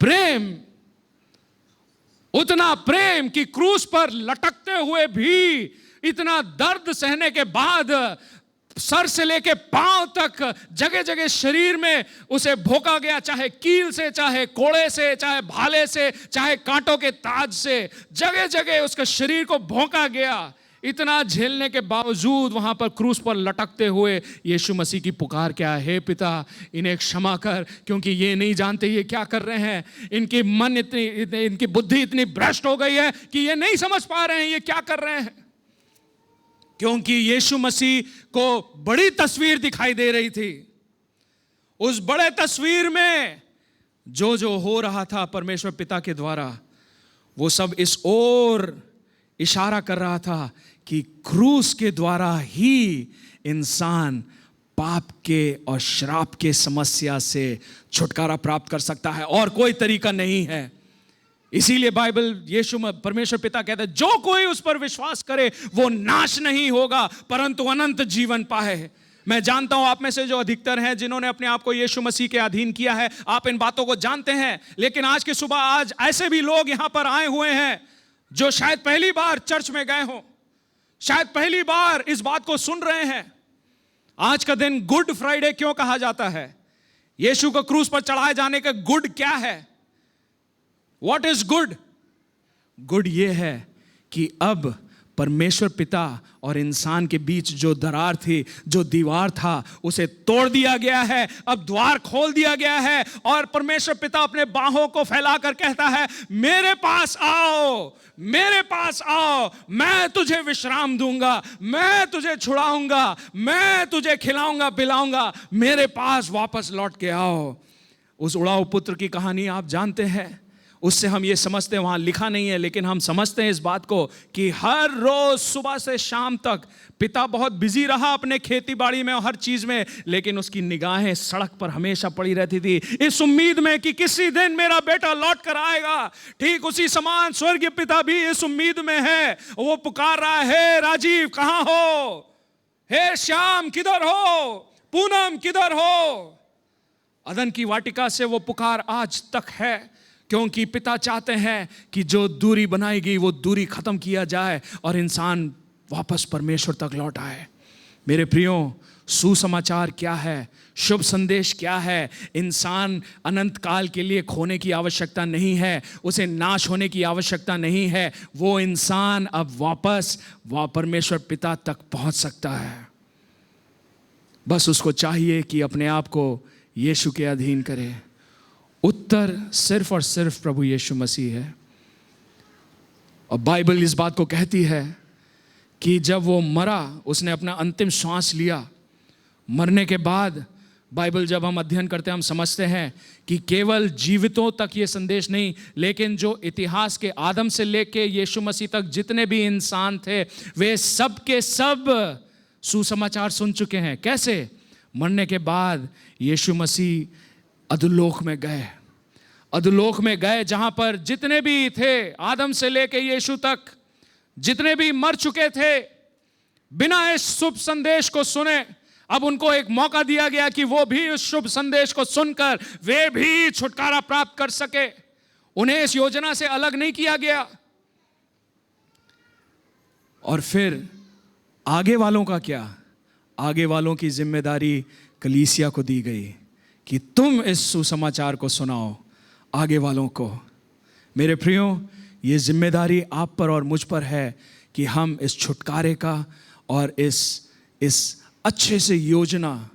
प्रेम, उतना प्रेम कि क्रूस पर लटकते हुए भी, इतना दर्द सहने के बाद, सर से लेके पांव तक जगह जगह शरीर में उसे भोंका गया, चाहे कील से, चाहे कोड़े से, चाहे भाले से, चाहे कांटों के ताज से, जगह जगह उसके शरीर को भोंका गया। इतना झेलने के बावजूद वहां पर क्रूस पर लटकते हुए यीशु मसीह की पुकार क्या है? हे पिता, इन्हें क्षमा कर, क्योंकि ये नहीं जानते ये क्या कर रहे हैं। इनकी मन इनकी बुद्धि इतनी भ्रष्ट हो गई है कि ये नहीं समझ पा रहे हैं ये क्या कर रहे हैं। क्योंकि यीशु मसीह को बड़ी तस्वीर दिखाई दे रही थी। उस बड़े तस्वीर में जो जो हो रहा था परमेश्वर पिता के द्वारा, वो सब इस ओर इशारा कर रहा था कि क्रूस के द्वारा ही इंसान पाप के और श्राप के समस्या से छुटकारा प्राप्त कर सकता है, और कोई तरीका नहीं है। इसीलिए बाइबल यीशु परमेश्वर पिता कहता है, जो कोई उस पर विश्वास करे वो नाश नहीं होगा परंतु अनंत जीवन पाए। मैं जानता हूं आप में से जो अधिकतर हैं जिन्होंने अपने आप को यीशु मसीह के अधीन किया है, आप इन बातों को जानते हैं। लेकिन आज की सुबह, आज ऐसे भी लोग यहां पर आए हुए हैं जो शायद पहली बार चर्च में गए हों, शायद पहली बार इस बात को सुन रहे हैं। आज का दिन गुड फ्राइडे क्यों कहा जाता है? यीशु को क्रूस पर चढ़ाए जाने का गुड क्या है? What is good? गुड ये है कि अब परमेश्वर पिता और इंसान के बीच जो दरार थी, जो दीवार था, उसे तोड़ दिया गया है। अब द्वार खोल दिया गया है और परमेश्वर पिता अपने बाहों को फैलाकर कहता है, मेरे पास आओ, मेरे पास आओ, मैं तुझे विश्राम दूंगा, मैं तुझे छुड़ाऊंगा, मैं तुझे खिलाऊंगा पिलाऊंगा, मेरे पास वापस लौट के आओ। उस उड़ाऊ पुत्र की कहानी आप जानते हैं। उससे हम ये समझते हैं, वहां लिखा नहीं है लेकिन हम समझते हैं इस बात को कि हर रोज सुबह से शाम तक पिता बहुत बिजी रहा अपने खेती बाड़ी में और हर चीज में, लेकिन उसकी निगाहें सड़क पर हमेशा पड़ी रहती थी, इस उम्मीद में कि किसी दिन मेरा बेटा लौट कर आएगा। ठीक उसी समान स्वर्गीय पिता भी इस उम्मीद में है। वो पुकार रहा है, हे राजीव कहां हो, हे श्याम किधर हो, पूनम किधर हो। अदन की वाटिका से वो पुकार आज तक है, क्योंकि पिता चाहते हैं कि जो दूरी बनाई गई वो दूरी खत्म किया जाए और इंसान वापस परमेश्वर तक लौट आए। मेरे प्रियो, सुसमाचार क्या है? शुभ संदेश क्या है? इंसान अनंत काल के लिए खोने की आवश्यकता नहीं है, उसे नाश होने की आवश्यकता नहीं है। वो इंसान अब वापस परमेश्वर पिता तक पहुंच सकता है। बस उसको चाहिए कि अपने आप को यीशु के अधीन करे। उत्तर सिर्फ और सिर्फ प्रभु यीशु मसीह है। और बाइबल इस बात को कहती है कि जब वो मरा, उसने अपना अंतिम श्वास लिया। मरने के बाद बाइबल जब हम अध्ययन करते हैं, हम समझते हैं कि केवल जीवितों तक ये संदेश नहीं, लेकिन जो इतिहास के आदम से लेके यीशु मसीह तक जितने भी इंसान थे, वे सब के सब सुसमाचार सुन चुके हैं। कैसे? मरने के बाद यीशु मसीह अधोलोक में गए। अधोलोक में गए जहां पर जितने भी थे, आदम से लेके यीशु तक, जितने भी मर चुके थे, बिना इस शुभ संदेश को सुने अब उनको एक मौका दिया गया कि वो भी उस शुभ संदेश को सुनकर वे भी छुटकारा प्राप्त कर सके। उन्हें इस योजना से अलग नहीं किया गया। और फिर आगे वालों का क्या? आगे वालों की जिम्मेदारी कलीसिया को दी गई कि तुम इस सुसमाचार को सुनाओ आगे वालों को। मेरे प्रियो, ये जिम्मेदारी आप पर और मुझ पर है कि हम इस छुटकारे का और इस अच्छे से योजना,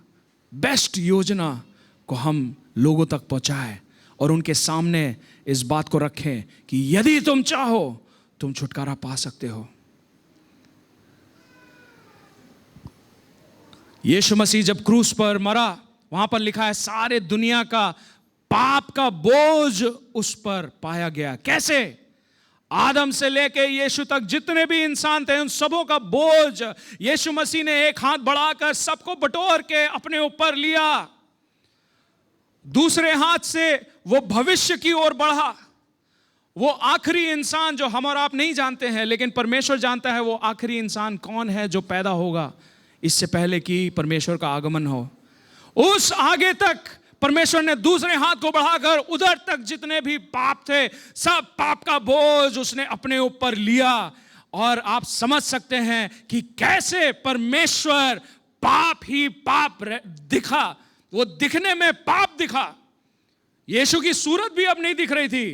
बेस्ट योजना को हम लोगों तक पहुंचाएं और उनके सामने इस बात को रखें कि यदि तुम चाहो तुम छुटकारा पा सकते हो। यीशु मसीह जब क्रूस पर मरा, वहां पर लिखा है सारे दुनिया का पाप का बोझ उस पर पाया गया। कैसे? आदम से लेके यीशु तक जितने भी इंसान थे उन सबों का बोझ यीशु मसीह ने एक हाथ बढ़ाकर सबको बटोर के अपने ऊपर लिया। दूसरे हाथ से वो भविष्य की ओर बढ़ा। वो आखिरी इंसान जो हम और आप नहीं जानते हैं, लेकिन परमेश्वर जानता है वो आखिरी इंसान कौन है जो पैदा होगा इससे पहले कि परमेश्वर का आगमन हो। उस आगे तक परमेश्वर ने दूसरे हाथ को बढ़ाकर उधर तक जितने भी पाप थे सब पाप का बोझ उसने अपने ऊपर लिया। और आप समझ सकते हैं कि कैसे परमेश्वर पाप ही पाप दिखा। वो दिखने में पाप दिखा। यीशु की सूरत भी अब नहीं दिख रही थी।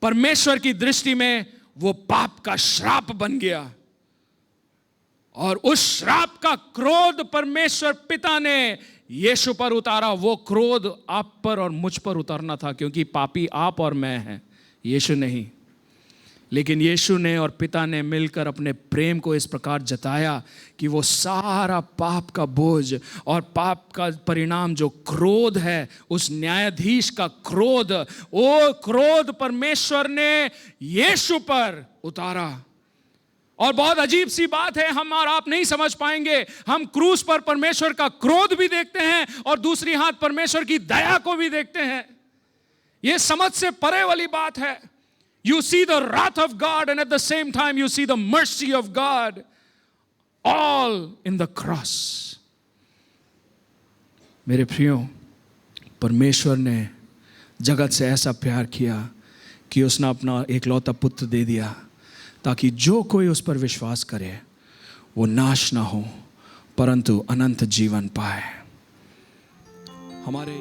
परमेश्वर की दृष्टि में वो पाप का श्राप बन गया। और उस श्राप का क्रोध परमेश्वर पिता ने यीशु पर उतारा। वो क्रोध आप पर और मुझ पर उतरना था, क्योंकि पापी आप और मैं हैं, यीशु नहीं। लेकिन यीशु ने और पिता ने मिलकर अपने प्रेम को इस प्रकार जताया कि वो सारा पाप का बोझ और पाप का परिणाम जो क्रोध है, उस न्यायाधीश का क्रोध, वो क्रोध परमेश्वर ने यीशु पर उतारा। और बहुत अजीब सी बात है, हम और आप नहीं समझ पाएंगे। हम क्रूस पर परमेश्वर का क्रोध भी देखते हैं और दूसरी हाथ परमेश्वर की दया को भी देखते हैं। यह समझ से परे वाली बात है। You see the wrath of God and at the same time you see the mercy of God all in the cross. मेरे प्रियो, परमेश्वर ने जगत से ऐसा प्यार किया कि उसने अपना एकलौता पुत्र दे दिया ताकि जो कोई उस पर विश्वास करे वो नाश ना हो परंतु अनंत जीवन पाए। हमारे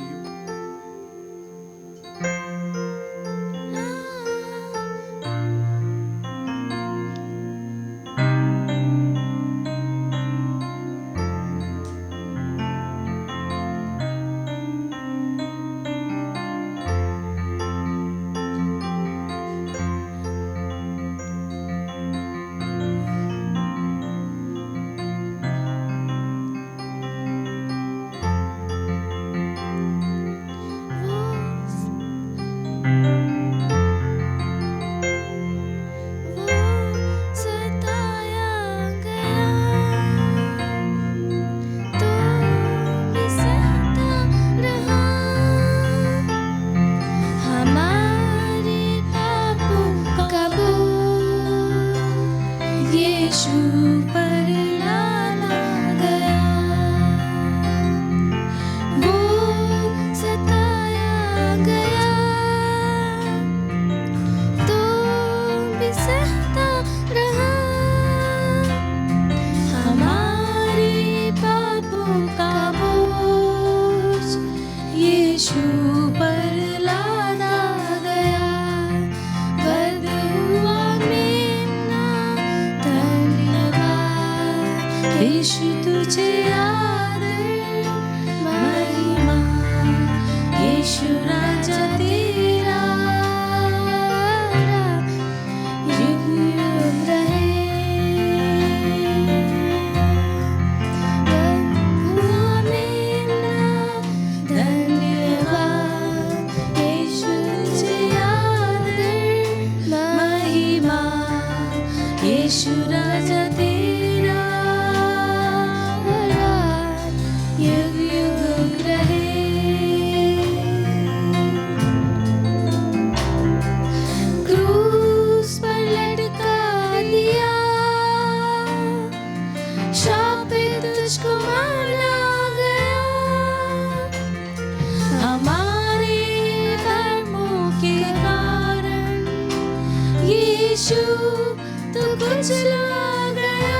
कुचला गया,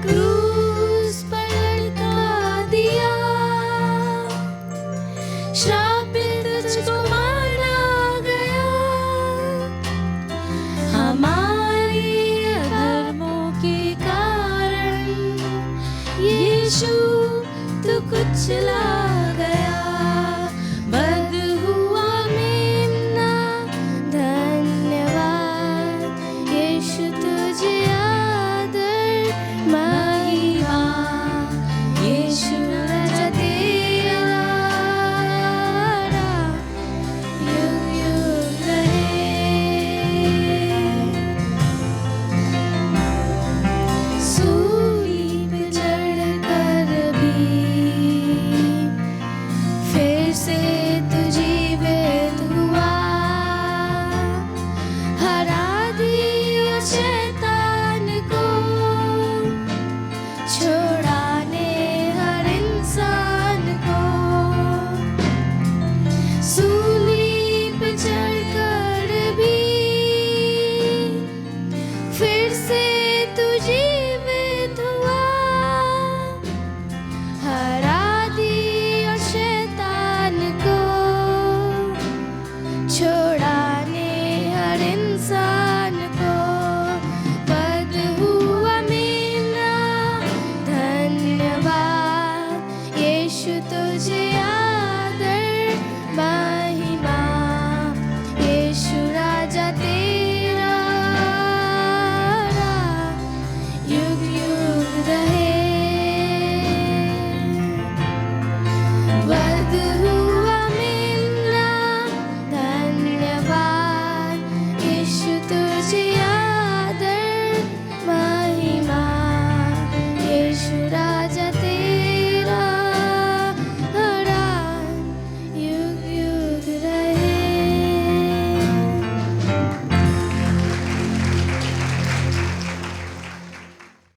क्रूस पर लटका दिया, श्रापित तुझको मारा गया, हमारी अधर्मों के कारण यीशु तू कुचला गया। बद हुआ मेमना, धन्यवाद यीशु तुझे आदर महिमा, यीशु राजा तेरा युग युग रहे। सूली पे चढ़कर भी फिर से